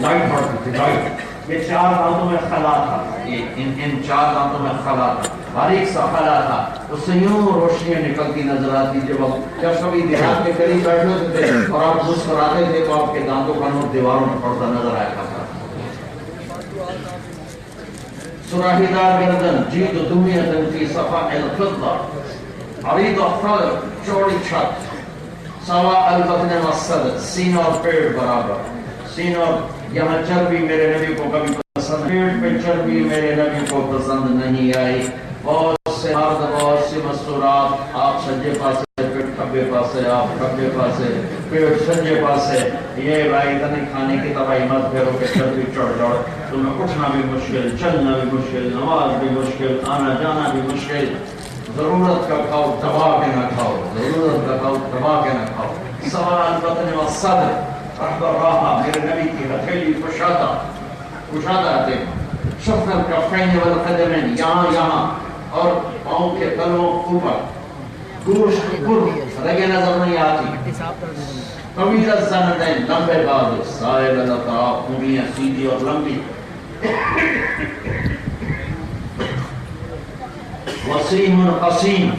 لائٹ پڑتی تھی, لائٹ. یہ 4 دانتوں میں خلا تھا, ان 4 دانتوں میں خلا تھا, باریک سا خلا تھا. اس سے یوں روشنیاں نکلتی نظر آتی. جب کبھی دیہات کے قریب بیٹھے ہوتے تھے اور آپ مسکراتے تھے تو آپ کے دانتوں کا نور دیواروں پہ پڑتا نظر آیا کرتا. سراہی دار گردن, جید دمیہ فی صفاء الفضہ, عریض الصدر, چوڑی چھت. سوا البطن والصدر, سینہ اور پیٹ برابر. سینہ اور یہاں چربی میرے نبی کو کبھی پسند, پیٹ پہ چربی میرے نبی کو پسند نہیں آئی. بہت سے مرد, بہت سی مستورات, آپ سجے پاسے, پیٹ کھبے پاسے, آپ کھبے پاسے, پیٹ سجے پاسے. یہ بھائی اتنی کھانے کی تباہی مت پھیرو کہ چربی چڑھ جاؤ. تمہیں اٹھنا بھی مشکل, چلنا بھی مشکل, نماز بھی مشکل, آنا جانا بھی مشکل. ضرورت کا کھاؤ, دبا کے نہ کھاؤ, ضرورت کا کھاؤ, دبا کے نہ کھاؤ. سوا البطن والصدر, رحب الراحہ, میرے نبی کی ہتھیلی کشادہ آتے. شفت الکفین والقدمین, یہاں اور پاؤں کے تلوں اوپر. گوشت پر رگیں نظر نہیں آتی. طویل الزندین, لمبے بازو. سائل الاطراف, انگلیاں سیدھی اور لمبی. وسیم قسیم,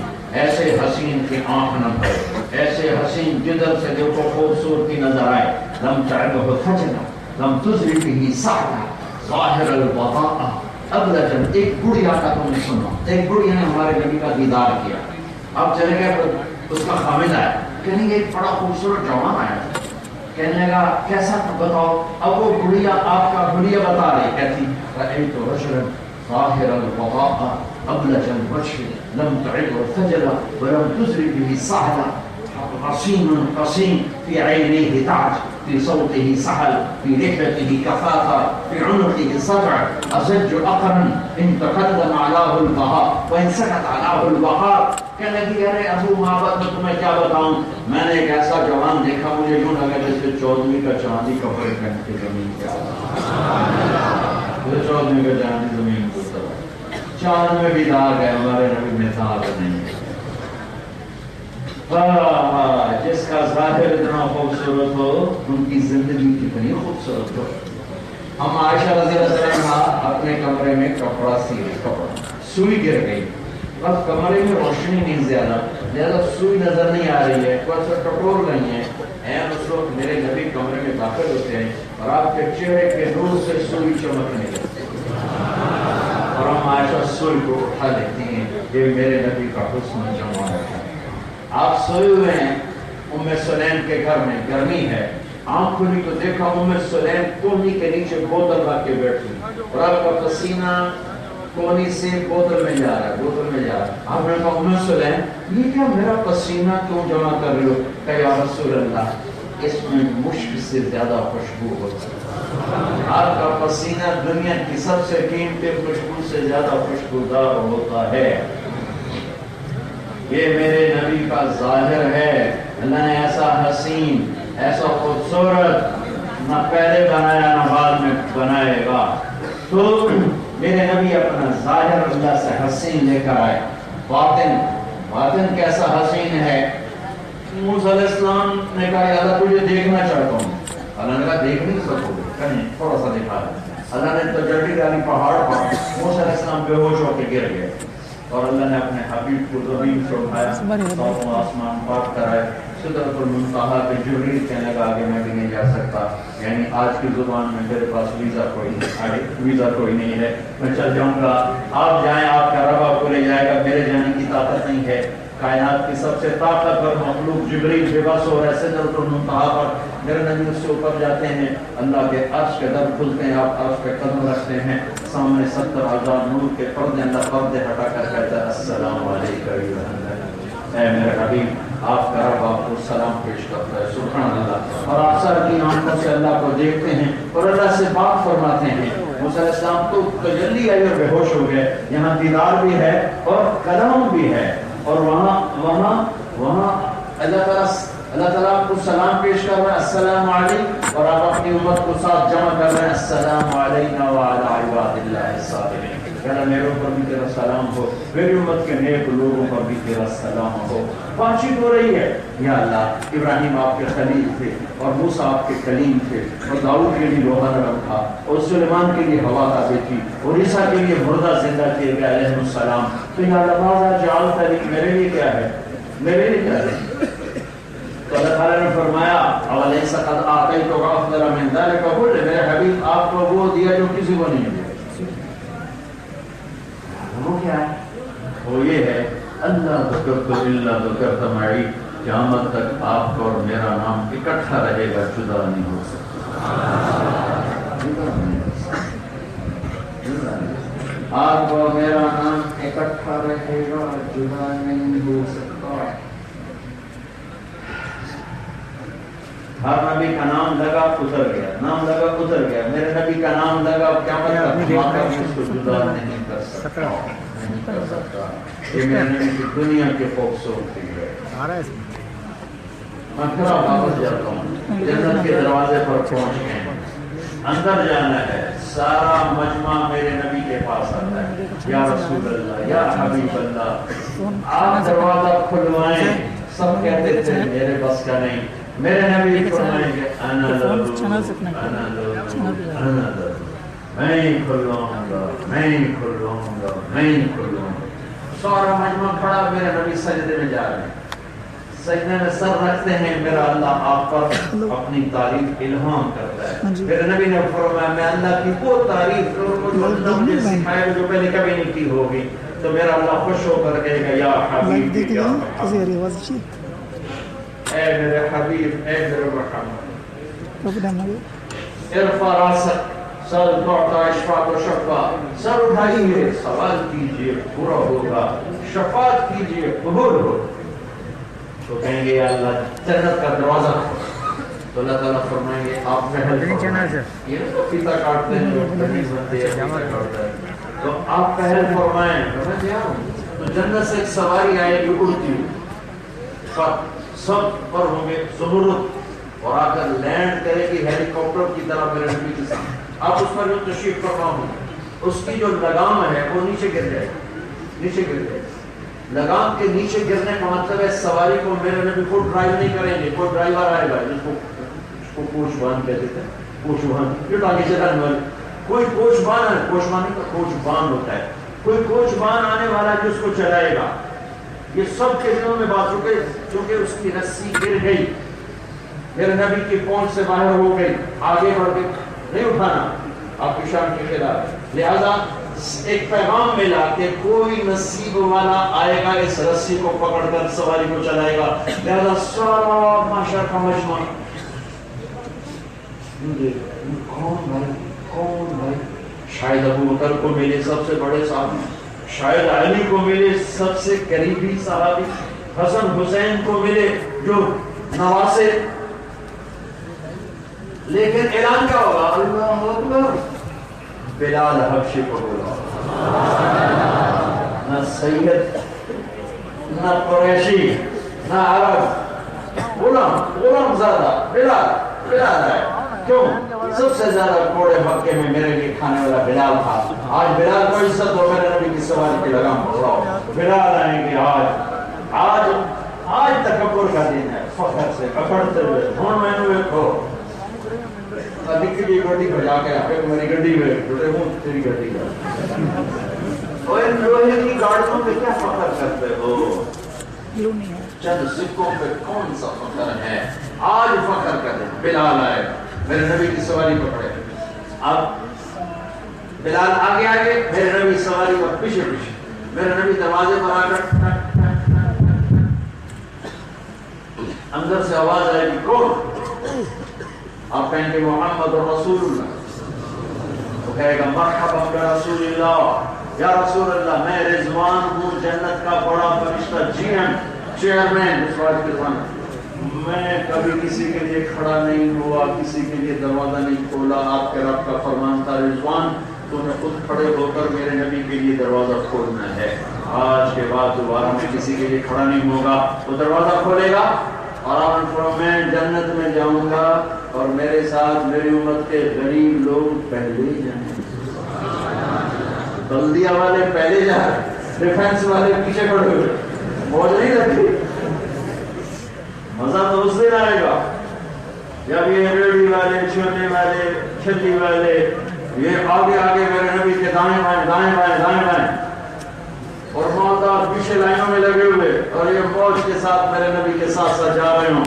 ایسے حسین کی آنکھ نہ بھرے, ایسے حسین جدھر سے دیکھو خوبصورتی نظر آئے. لم تعبه فتنہ, لم تزری به سعدہ, ظاہر البطاء ابلجن. ایک بڑھیا کا تم نے سنا, ایک بڑھیا نے ہمارے نبی کا دیدار کیا. اب چلے گئے, اس کا خامد آیا, کہیں گے ایک بڑا خوبصورت جوان آیا. کہنے لگا کیسا بتاؤ؟ اب وہ بڑھیا آپ کا بڑھیا بتا رہی، کہتی رأیت رجلا ظاہر الوضاء ابلج الوجه لم تعد ارتجلا ولم تزري به سهلا قصيم قصيم في عينيه تعج في صوته سهل في لحيته كفاثة في عنقه صدع أزج أقرا إن تقدم علاه البهاء وإن سكت علاه البقاء کہنے لگی ارے ابو محبت میں تمہیں کیا بتاؤں، میں نے ایک ایسا جوان دیکھا مجھے یوں لگا جیسے 14ویں کا چاندی کا فرق کے زمین کیا 14ویں کا چاندی زمین کو چاند میں بھی داغ ہے، ہمارے نبی میں داغ نہیں ہے۔ جس کا ظاہر اتنا خوبصورت ہو ان کی زندگی کتنی خوبصورت ہو۔ ہم عائشہ رضی اللہ عنہا اپنے کمرے میں کپڑا سی سوئی گر گئی، بس کمرے میں روشنی نہیں زیادہ لہذا سوئی نظر نہیں آ رہی ہے، کوئی سا ٹٹول نہیں ہے۔ اس وقت میرے نبی کمرے میں داخل ہوتے ہیں اور آپ کے چہرے کے نور سے سوئی چمکنے لگتی ہے اور ہم عائشہ سوئی کو اٹھا لیتی ہیں، یہ میرے نبی کا حسن جمال ہے۔ آپ سوئے ہوئے ہیں، ام سلیم کے گھر میں گرمی ہے، آنکھ کھلی تو دیکھا ام سلیم کوہنی کے نیچے بوتل رکھ کے بیٹھی اور آپ کا پسینہ کونی سے بوتل میں جا رہا ہے، بوتل میں جا رہا ہے۔ آپ نے کہا ام سلیم یہ کیا میرا پسینہ کیوں جمع کر رہے ہو؟ کہ یا رسول اللہ اس میں مشک سے زیادہ خوشبو ہوتا ہے، آپ کا پسینہ دنیا کی سب سے قیمتی خوشبو سے زیادہ خوشبودار ہوتا ہے۔ یہ میرے نبی کا ظاہر ہے، اللہ نے ایسا حسین ایسا خوبصورت نہ پہلے بنایا نہ بعد میں بنائے گا۔ تو میرے نبی اپنا ظاہر اللہ سے حسین لے کر آئے، باطن کیسا حسین ہے۔ موسیٰ علیہ السلام نے کہا یا اللہ تجھے دیکھنا چاہتا ہوں، اللہ نے کہا دیکھ نہیں سکو گے، کہیں تھوڑا سا دکھا دیں۔ اللہ نے تجلی ڈالی پہاڑ پر، موسیٰ علیہ السلام بے ہوش ہو کے گر گئے اور اللہ نے اپنے حبیب کو زمین سے اٹھایا، ساتوں آسمان پاک کرائے، سدرۃ المنتہا پہ جبریل کہنے لگا آگے میں بھی نہیں جا سکتا، یعنی آج کی زبان میں میرے پاس ویزا کوئی نہیں ہے، میں چل جاؤں گا، آپ جائیں، آپ کا رب آپ کو لے جائے گا، میرے جانے کی طاقت نہیں ہے۔ کائنات کی سب سے طاقتور مخلوق جبریل بے بس ہو رہے سدرۃ المنتہا پر، میرے نبی اس سے اوپر جاتے ہیں، اللہ کے عرش کے در کھلتے ہیں، آپ عرش پہ قدم رکھتے ہیں، سامنے 70,000 نور کے پردے، اللہ پردے ہٹا کر کہتا ہے السلام علیکم اے میرے حبیب، آپ کا رب آپ کو سلام پیش کرتا ہے، سبحان اللہ، اور آپ سر کی آنکھوں سے اللہ کو دیکھتے ہیں اور اللہ سے بات فرماتے ہیں۔ موسیٰ علیہ السلام تو تجلی آئی اور بے ہوش ہو گئے، یہاں دیدار بھی ہے اور کلام بھی ہے، اور وہاں اللہ تعالیٰ آپ کو سلام پیش کر رہا ہے السلام علیکم، اور آپ اپنی امت کو ساتھ جمع کر رہے ہیں السلام علینا وعلی عباد اللہ الصالحین۔ کہنا میرے اوپر بھی تیرا سلام ہو، میری امت کے نیک لوگوں پر بھی تیرا سلام ہو۔ بات چیت ہو رہی ہے، یا اللہ ابراہیم آپ کے خلیل تھے اور موسیٰ آپ کے کلیم تھے، اور داؤد کے لیے لوہا نرم تھا اور سلیمان کے لیے ہوا تابع تھی اور عیسیٰ کے لیے مردہ زندہ کیے گئے علیہ السلام۔ تو یا اللہ ماذا جعلت لی، میرے لیے کیا ہے، میرے لیے کیا ہے؟ تو اللہ تعالیٰ نے فرمایا اولیس قد آتیتک افضل من ذلک کلہ، میرے حبیب آپ کو وہ دیا جو کسی کو نہیں دیا۔ وہ کیا ہے؟ وہ یہ ہے اللہ ذکرت الا ذکرت معی، قیامت تک آپ کا اور میرا نام اکٹھا رہے گا، جدا نہیں ہو سکتا، آپ کا اور میرا نام اکٹھا رہے گا، جدا نہیں ہو سکتا۔ ہر نبی کا نام لگا اتر گیا، نام لگا اتر گیا، میرے نبی کا نام لگا قیامت تک اس کو جدا نہیں کر سکتا، نہیں کر سکتا۔ یہ میرے نبی کی دنیا کی خوبصورتی ہے۔ میں پھر واپس جاتا ہوں، جنت کے دروازے پر پہنچ گئے، اندر جانا ہے، سارا مجمع میرے نبی کے پاس آتا ہے، یا رسول اللہ یا حبیب اللہ، آپ دروازہ کھلوائیں، سب کہتے تھے میرے بس کا نہیں، میرے نبی فرمائیں گے انا لہو انا لہو انا لہو، میں ہی کھلواؤں گا، میں ہی کھلواؤں گا، میں ہی کھلواؤں گا۔ سارا مجمع کھڑا، میرے نبی سجدے میں جا رہے ہیں، سجدے میں سر رکھتے ہیں، میرا اللہ آپ پر اپنی تعریف الہام کرتا ہے۔ میرے نبی نے فرمایا میں اللہ کی وہ تعریف کروں جو اللہ مجھے سکھائے جو پہلے کبھی نہیں کی ہوگی، تو میرا اللہ خوش ہو کر کہے گا یا حبیب اے میرے حبیب، اے میرے محمد، ارفع راسک سر توڑتا اشفاق و شفا، سر اٹھائیے سوال کیجئے پورا ہوگا، شفاعت کیجئے قبول ہو۔ تو کہیں گے یا اللہ جنت کا دروازہ، تو اللہ تعالیٰ فرمائیں گے آپ پہل فرمائیں، یہ تو پیتا کاٹتے ہیں جو تمیز بنتے ہیں پیتا کاٹتا ہے، تو آپ پہل فرمائیں، میں کیا ہوں؟ تو جنت سے ایک سواری آئے گی اڑتی ہوئی، سب پر ہوں گے زمرد، اور آ کر لینڈ کرے گی ہیلی کاپٹر کی طرح میرے نبی کے سامنے۔ آپ اس پر جو تشریف فرما ہوں، اس کی جو لگام ہے وہ نیچے گر جائے، نیچے گر جائے۔ لگام کے نیچے گرنے کا مطلب ہے سواری کو میرے نبی خود ڈرائیو نہیں کریں گے، کوئی ڈرائیور آئے گا جس کو کوچبان کہتے تھے، کوچبان جو ٹانگے چلانے والے، کوئی کوچبان ہے، کوچبان کا کوچبان ہوتا ہے، کوئی کوچبان آنے والا جس کو چلائے گا۔ یہ سب کے دلوں میں بات چونکہ اس کی رسی گر گئی، میرے نبی کی پہنچ سے باہر ہو گئی، آگے بڑھ کے نہیں اٹھانا آپ کی شان کے خلاف، لہذا ایک پیغام ملا کہ کوئی نصیب والا آئے گا اس رسی کو پکڑ کر سواری کو چلائے گا، لہذا سارا معاشرہ کا مجمع کون بھائی، شاید ابو بکر کو ملے سب سے بڑے صحابی، شاید علی کو ملے سب سے قریبی صحابی، حسن حسین کو ملے جو نواسے، لیکن اعلان کیا ہوگا؟ اللہ اکبر، بلال حبشی کو بولا، نہ سید نہ قریشی نہ عرب، غلام زیادہ بلال ہے، کیوں؟ سب سے زیادہ کوڑے مکے میں میرے لیے کھانے والا بلال تھا، آج بلال کو عزت ہو، میرے نبی کی سواری کی لگام پکڑاؤ، بلال آئیں گے آج تکبر کا دن ہے، فخر سے اکڑتے ہوئے ہوں میں نے دیکھو نکلی گڈی بجا کے آپ میری گڈی میں ٹوٹے ہوں تیری گڈی میں، اور ان لوہے کی گاڑیوں پہ کیا فخر کرتے ہو؟ چند سکوں پہ کون سا فخر ہے؟ آج فخر کرتے بلال آئے میرے نبی کی سواری پکڑے، اب بلال آگے میرے نبی سواری پر پیچھے میرے نبی دروازے پر آ کر اندر سے آواز آئے گی کون؟ آپ کہیں گے محمد رسول اللہ، وہ کہے گا مرحبا برسول اللہ، یا رسول اللہ میں رضوان ہوں جنت کا بڑا فرشتہ، جی ایم چیئرمین، اس بات کے ساتھ میں کبھی کسی کے لیے کھڑا نہیں ہوا، کسی کے لیے دروازہ نہیں کھولا، آپ کے رب کا فرمان تھا رضوان تو نے خود کھڑے ہو کر میرے نبی کے لیے دروازہ کھولنا ہے، آج کے بعد دوبارہ میں کسی کے لیے کھڑا نہیں ہوگا، وہ دروازہ کھولے گا اور آپ میں جنت میں جاؤں گا اور میرے ساتھ میری امت کے غریب لوگ پہلے ہی جائیں گے، بلدیہ والے پہلے جا رہے، ڈیفنس والے پیچھے کھڑے ہوئے، موج نہیں لگتی، مزہ تو اس دن آئے گا جب یہ ریڑھی والے، چھونے والے، چھلی والے یہ آگے میرے نبی کے دائیں بائیں اور مالدار پیچھے لائنوں میں لگے ہوئے اور یہ فوج کے ساتھ میرے نبی کے ساتھ جا رہے ہوں،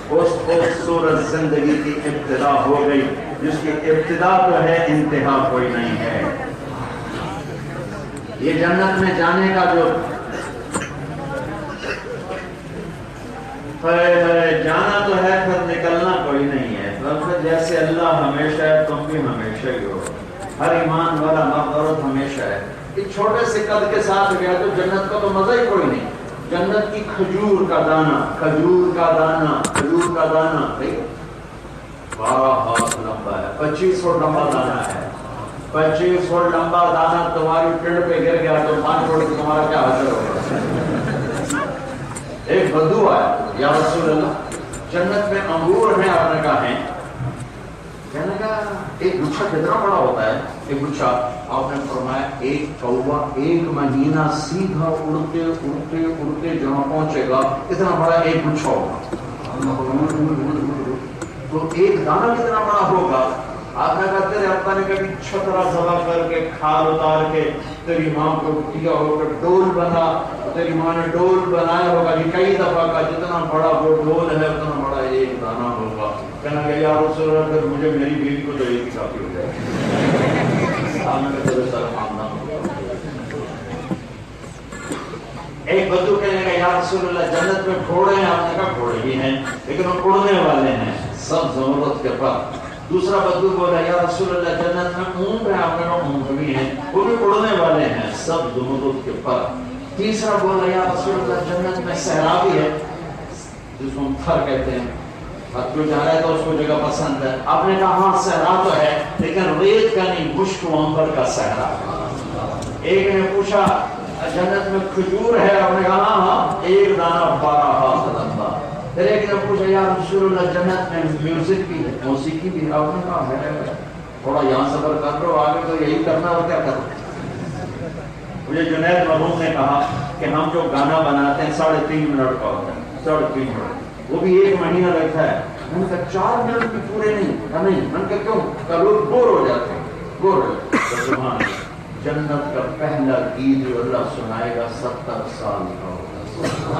اس خوبصورت زندگی کی ابتدا ہو گئی جس کی ابتدا تو ہے انتہا کوئی نہیں ہے۔ یہ جنت میں جانے کا جو جانا تو ہے پھر نکلنا کوئی نہیں ہے، بلکہ جیسے اللہ ہمیشہ ہے تم بھی ہمیشہ ہی ہو، ہر ایمان والا مغفرت ہمیشہ ہے۔ ایک چھوٹے سے قد کے ساتھ گیا تو جنت کا تو مزہ ہی کوئی نہیں، جنت کی کھجور کا دانہ 12 ہاتھ لمبا ہے، 25 فٹ لمبا دانہ ہے، 25 فٹ لمبا دانہ تمہاری ٹنڈ پہ گر گیا تو 5 فٹ تمہارا کیا حاصل ہوگا؟ ایک بدو آیا، یا رسول اللہ جنت میں انگور ہیں، آپ نے کہا ہیں، کہنے کا ایک گچھا کتنا بڑا ہوتا ہے؟ ایک گچھا، آپ نے فرمایا ایک کوا 1 مہینہ سیدھا اڑتے جہاں پہنچے گا اتنا بڑا ایک گچھا ہوگا، تو ایک دانہ کتنا بڑا ہوگا؟ آپ نے کہا تیرے ابا نے کبھی چھترا ذبح کر کے کھال اتار کے تیری ماں کو کیا ہوگا ڈول بنا، تیری ماں نے ڈول بنایا ہوگا، یہ کئی دفعہ کا جتنا بڑا وہ ڈول ہے اتنا بڑا ایک دانہ ہوگا۔ کہنا کہ یا رسول اللہ پھر مجھے میری بیوی کو تو ایک ہی کافی ہو جائے، آپ نے کہا تیرے سر خاندان ایک بدو کہنے کا یا رسول اللہ جنت میں گھوڑے ہیں، آپ نے کہا گھوڑے بھی ہیں لیکن وہ اڑنے والے ہیں، سب زمرد کے پر. دوسرا بدو بولا یا رسول اللہ جنت میں اونٹ ہیں, آپ نے اونٹ بھی ہیں, وہ بھی اڑنے والے ہیں, سب زمرد کے پر. تیسرا بولا یا رسول اللہ جنت میں صحرا بھی ہے جس کو ہم تھر کہتے ہیں, اب جو جا رہا ہے تو اس کو جگہ پسند ہے. آپ نے کہا ہاں صحرا تو ہے لیکن ریت کا نہیں, مشک و عنبر کا صحرا. ایک نے پوچھا جنت میں کھجور ہے, آپ نے کہا ہاں ایک دانہ 12,000 لمبا. پھر ایک نے پوچھا یا رسول اللہ جنت میں میوزک بھی ہے, موسیقی بھی ہے, آپ نے کہا ہے. تھوڑا یہاں صبر کر لو, آگے تو یہی کرنا اور کیا کرنا. مجھے جنید مرحوم نے کہا کہ ہم جو گانا بناتے ہیں 3.5 منٹ کا ہوتا ہے, 3.5 منٹ, وہ بھی 1 مہینہ لگتا ہے. میں نے کہا 4 منٹ بھی پورے نہیں, میں نے کہا کیوں, کہ لوگ بور ہو جاتے ہیں, بور ہو جاتے ہیں. سبحان اللہ. جنت کا پہلا گیت جو اللہ سنائے گا 70 سال کا ہوگا.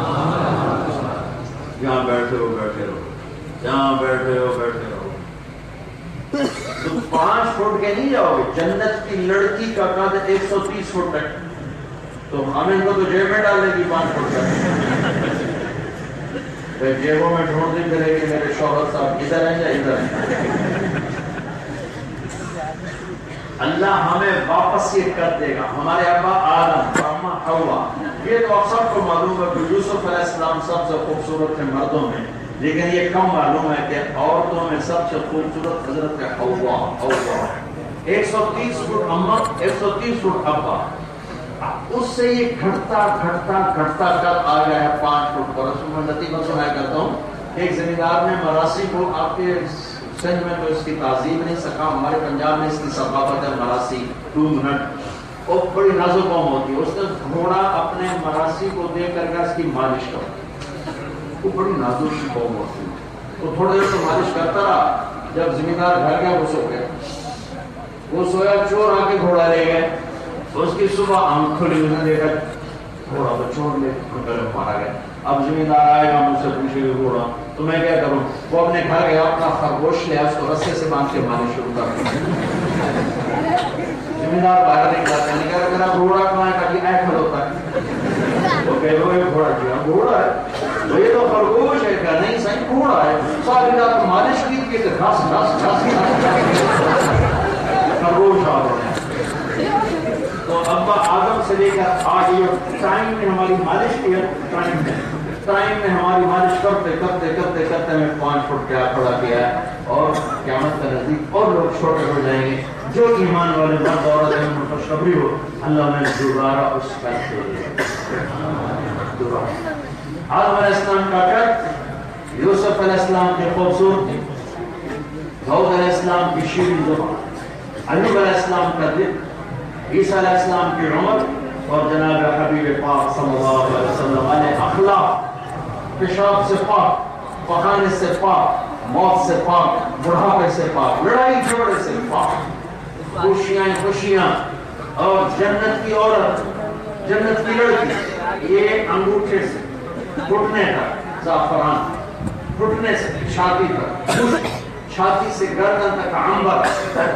جہاں بیٹھے ہو بیٹھے رہو, جہاں بیٹھے ہو بیٹھے رہو. تم 5 فٹ کے نہیں جاؤ گے. جنت کی لڑکی کا قد 130 فٹ ہے, تو ہمیں کو تو جیب میں ڈال دے گی 5 فٹ کا. جیبوں میں ڈھونڈتی پھرے گی میرے شوہر صاحب ادھر ہیں یا ادھر ہیں. اللہ ہمیں واپس یہ کر دے گا. ہمارے ابا آدم, اماں حوا, یہ تو آپ سب کو معلوم ہے کہ یوسف علیہ السلام سب سے خوبصورت تھے مردوں میں, لیکن یہ کم معلوم ہے کہ عورتوں میں سب سے خوبصورت حضرت حوا. 130 فٹ اماں, 130 فٹ ابا. اس سے یہ گھٹتا گھٹتا گھٹتا کر آ گیا ہے 5 فٹ پر. اس میں لطیفہ سنایا کرتا ہوں. ایک زمیندار نے مراسی کو, آپ کے سندھ میں تو اس کی تعظیم نہیں سکا, ہمارے پنجاب میں اس کی ثقافت ہے مراسی 2 منٹ, وہ بڑی نازک قوم ہوتی ہے. اس نے گھوڑا اپنے مراسی کو دے کر کے اس کی مالش کر, وہ بڑی نازک قوم ہوتی ہے. تو تھوڑا دیر سے مالش کرتا رہا. جب زمیندار گھر گیا وہ سو گیا. وہ سویا, چور آ کے گھوڑا لے گئے. اس کی صبح آنکھ کھلی, اس نے دیکھا گھوڑا تو چور لے مارا گیا. اب زمیندار آئے گا مجھ سے پوچھے گا گھوڑا تو میں کیا کروں. وہ اپنے گھر گیا, اپنا خرگوش لیا, اس کو رسے سے باندھ کے مارنے شروع کر دیا. زمیندار باہر نہیں جاتا, نہیں کہا میرا گھوڑا کہاں ہے, کبھی ایک کھڑا ہوتا ہے. وہ کہہ لو یہ گھوڑا کیا, گھوڑا ہے تو یہ تو خرگوش ہے. کہا نہیں صحیح گھوڑا ہے. ساری رات مالش کی کہ گھاس گھاس گھاس خرگوش آ رہے ہیں. تو ابا آدم سے لے کر آج یہ ٹائم میں ہماری مالش کی ہے, ٹائم میں ہماری مالش کرتے کرتے کرتے کرتے میں 5 فٹ کیا کھڑا کیا ہے. اور قیامت کا نزدیک اور لوگ چھوٹے ہو جائیں گے. جو ایمان والے مرد عورت ہیں ان کو خوشخبری ہو, اللہ نے دوبارہ اس کا آدم علیہ السلام کا کٹ, یوسف علیہ السلام کے خوبصورتی, داؤد علیہ السلام کی شیریں زبان, ایوب علیہ السلام کا دل, عیسیٰ علیہ السلام کی عمر, اور جناب حبیب پاک صلی اللہ علیہ وسلم علیہ اخلاق, پیشاب سے پاک, پخانے سے پاک, موت سے پاک, بڑھاپے سے پاک, لڑائی جھگڑے سے پاک, خوشیاں خوشیاں. اور جنت کی عورت, جنت کی لڑکی, یہ انگوٹھے سے گھٹنے تک زعفران, گھٹنے سے چھاتی تک, چھاتی سے گردن تک عنبر,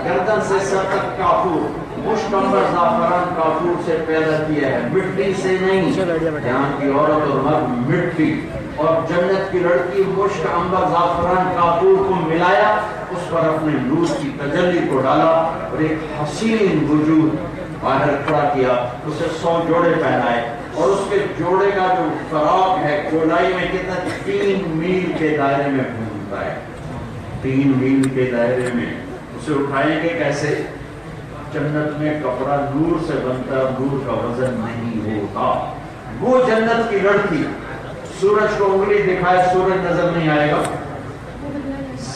گردن سے سر تک کافور, مشک عنبر زعفران کافور سے پیدا کیا ہے, مٹی سے نہیں. یہاں کی عورت اور مرد مٹی, اور جنت کی لڑکی مشک عنبر زعفران کافور کو ملایا, اس پر اپنے نور کی تجلی کو ڈالا اور ایک حسین وجود باہر کھڑا کیا. اسے 100 جوڑے پہنائے, اور اس کے جوڑے کا جو فراق ہے گولائی میں کتنا, 3 میل کے دائرے میں گھومتا ہے. 3 میل کے دائرے میں اسے اٹھائیں گے کیسے؟ جنت میں کپڑا نور سے بنتا, نور کا وزن نہیں ہوتا. وہ جنت کی لڑکی سورج کو انگلی دکھائے, سورج نظر نہیں آئے گا.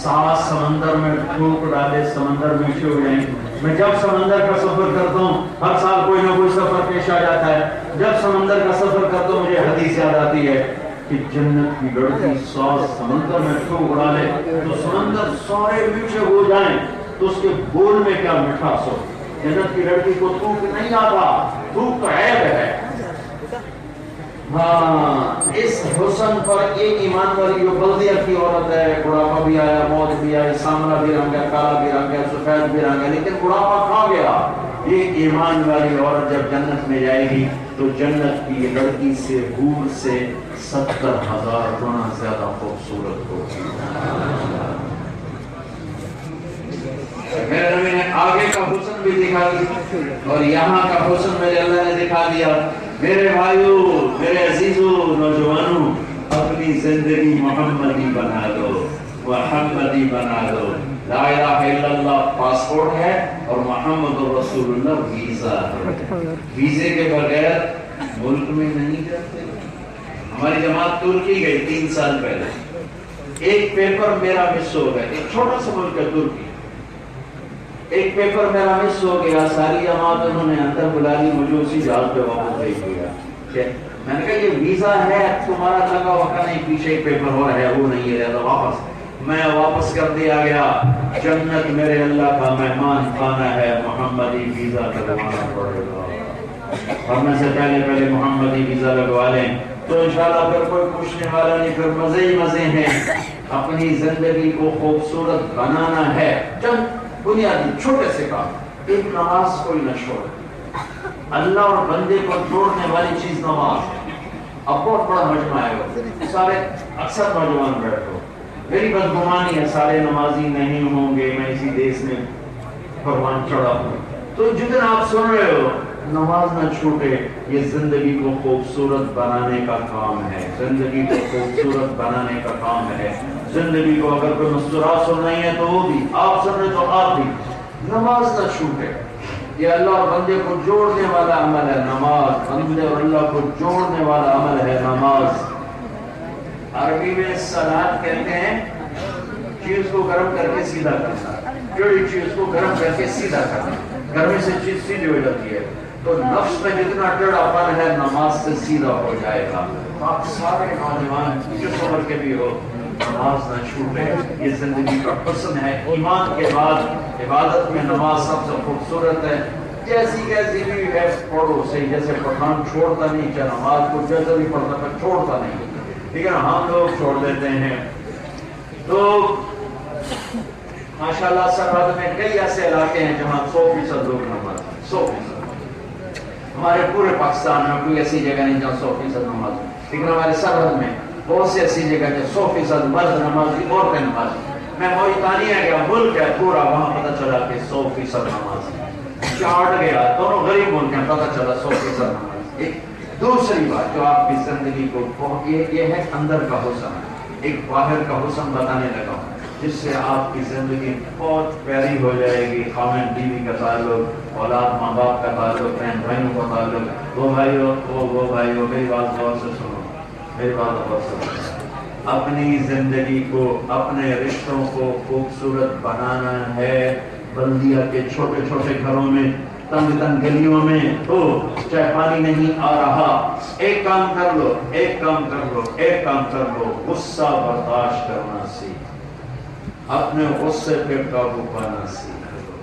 7 سمندر میں پھونک ڈالے, سمندر میٹھے ہو جائیں. میں جب سمندر کا سفر کرتا ہوں, ہر سال کوئی نہ کوئی سفر پیش آ جاتا ہے, جب سمندر کا سفر کرتا ہوں مجھے حدیث یاد آتی ہے کہ جنت کی لڑکی 100 سمندر میں پھونک ڈالے تو سمندر سارے میٹھے ہو جائیں, تو اس کے بول میں کیا مٹھاس ہو. جنت کی لڑکی کو تھوک نہیں آتا, تھوک تو عیب ہے. ہاں, اس حسن پر ایک ایمان والی جو بلدیہ کی عورت ہے, بڑھاپا بھی آیا, موت بھی آئی, سامنا بھی رنگ ہے, کالا بھی رنگ ہے, سفید بھی رنگ ہے, لیکن بڑھاپا کھا گیا. یہ ایمان والی عورت جب جنت میں جائے گی تو جنت کی لڑکی سے, حور سے 70,000 گنا زیادہ خوبصورت ہوگی. میرے نبی نے آگے کا حسن بھی دکھا دیا اور یہاں کا حسن میرے اللہ نے دکھا دیا. میرے بھائیو، میرے عزیزو، نوجوانوں، اپنی زندگی محمدی بنا دو، محمدی بنا دو. لا الہ الا اللہ پاسپورٹ ہے اور محمد رسول اللہ ویزا ہے. ویزے کے بغیر ملک میں نہیں جاتے. ہماری جماعت ترکی گئی 3 سال پہلے. ایک پیپر میرا مس ہو گیا. ایک چھوٹا سا ملک ہے ترکی. ایک پیپر میرا مس ہو گیا. ساری جماعت انہوں نے اندر بلا لی. مجھے اسی جہاز پہ واپس بھیج دیا. میں نے کہا یہ ویزا ہے تمہارا لگا وقت نہیں، پیچھے ایک پیپر ہو رہا ہے وہ نہیں ہے واپس. میں واپس کر دیا گیا. جنت میرے اللہ کا مہمان خانہ ہے. محمدی ویزا لگوانا پڑے گا. ہم سے پہلے محمدی ویزا لگوا لیں تو انشاءاللہ پھر کوئی پوچھنے والا نہیں. پھر مزے ہی مزے ہیں. اپنی زندگی کو خوبصورت بنانا ہے. چند بنیادی چھوٹے سے کام. ایک نماز کوئی نہ چھوڑے. اللہ اور بندے کو جوڑنے والی چیز نماز ہے. اب بہت بڑا مجمع ہے، سارے اکثر نوجوان بیٹھو. میری بدگمانی ہے سارے نمازی نہیں ہوں گے. میں اسی دیش میں پروان چڑھا ہوں. تو جتنا آپ سن رہے ہو نماز نہ چھوٹے. یہ زندگی کو خوبصورت بنانے کا کام ہے. زندگی کو خوبصورت بنانے کا کام ہے. زندگی کو اگر کوئی مسکراہٹ سننا ہے تو وہ بھی آپ سن رہے تو آپ بھی. نماز نہ چھوٹے. یہ اللہ اور بندے کو جوڑنے والا عمل ہے نماز. بندے اور اللہ کو جوڑنے والا عمل ہے نماز. عربی میں صلاۃ کہتے ہیں چیز کو گرم کر کے سیدھا کرنا. جڑی چیز کو گرم کر کے سیدھا کرنا. گرمی سے چیز سیدھی ہو جاتی ہے. تو نفس میں جتنا ٹیڑھا پن ہے نماز سے سیدھا ہو جائے گا. آپ سارے نوجوان جس عمر کے بھی ہو نماز نہ چھوٹے. یہ زندگی کا حسن ہے. ایمان کے بعد عبادت میں نماز سب سے خوبصورت ہے. جیسی کیسی بھی ہے پڑھو صحیح. جیسے پٹھان چھوڑتا نہیں چاہے نماز کو جیسے بھی پڑھتا ہے چھوڑتا نہیں. ٹھیک ہے نا. ہم لوگ چھوڑ دیتے ہیں. تو ماشاءاللہ سرحد میں کئی ایسے علاقے ہیں جہاں 100% لوگ نماز 100%. ہمارے پورے پاکستان میں کوئی ایسی جگہ نہیں جہاں 100% نماز. لیکن ہمارے سرحد میں بہت سی ایسی جگہ ہیں 100% مرد نمازی عورتیں نمازی. میں موریتانیہ گیا، ملک ہے پورا، وہاں پتہ چلا کہ 100% نمازی. چاٹ گیا، دونوں غریب ملک ہیں، پتہ چلا 100% نمازی. ایک دوسری بات جو آپ کی زندگی کو یہ ہے اندر کا حسن. ایک باہر کا حسن بتانے لگا ہوں جس سے آپ کی زندگی بہت پیاری ہو جائے گی. خاوند بیوی کا تعلق، اولاد ماں باپ کا تعلق، بہن بھائیوں کا تعلق. وہ بھائیو میری بات غور سے سنو. میری بات غور سے سنو. اپنی زندگی کو، اپنے رشتوں کو خوبصورت بنانا ہے. بلدیا کے چھوٹے چھوٹے گھروں میں، تنگ تنگ گلیوں میں ہو، چاہے پانی نہیں آ رہا، ایک کام کر لو، ایک کام کر لو، ایک کام کر لو. غصہ برداشت کرنا سیکھ. اپنے غصے پہ قابو پانا سیکھ لو.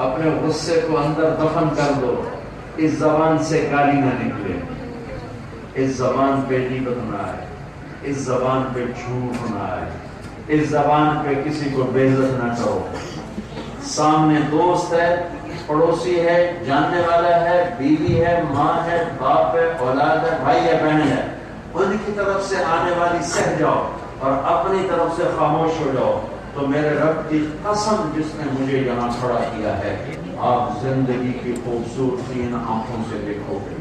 اپنے غصے کو اندر دفن کر دو. اس زبان سے گالی نہ نکلے. اس زبان پہ غیبت نہ آئے. اس زبان پہ جھوٹ نہ آئے. اس زبان پہ کسی کو بے عزت نہ کرو. سامنے دوست ہے، پڑوسی ہے، جاننے والا ہے، بیوی ہے، ماں ہے، باپ ہے، اولاد ہے، بھائی ہے، بہن ہے، ان کی طرف سے آنے والی سہ جاؤ اور اپنی طرف سے خاموش ہو جاؤ. تو میرے رب کی قسم جس نے مجھے یہاں کھڑا کیا ہے، آپ زندگی کی خوبصورتی ان آنکھوں سے دیکھو گے.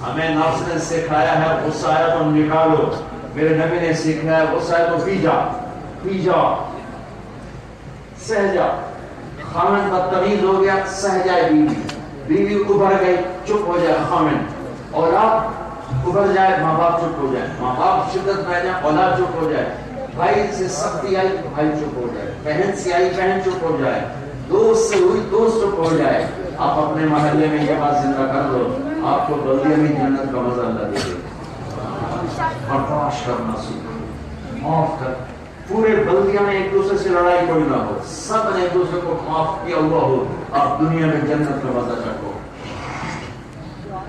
ہمیں نفس نے سکھایا ہے غصہ آیا تو نکالو. میرے نبی نے سکھایا ہے غصہ آیا تو پی جا سہ جا. خامن بدتمیز ہو گیا سہ جائے بیوی ابھر گئی چپ ہو جائے خامن. اولاد ابھر جائے ماں باپ چپ ہو جائے. ماں باپ شدت میں جائے اولاد چپ ہو جائے. بھائی سے سختی آئی بھائی چپ ہو جائے. بہن سے آئی بہن چپ ہو جائے. دوست سے ہوئی دوست چپ ہو جائے. آپ اپنے محلے میں یہ بات زندہ کر دو، آپ کو بلدیہ میں جنت کا مزہ اللہ دے دے. برداشت کرنا سیکھو. معاف کر. پورے بلدیہ میں ایک دوسرے سے لڑائی کوئی نہ ہو. سب نے ایک دوسرے کو معاف کیا ہوا ہو. آپ دنیا میں جنت کا مزہ چکھو.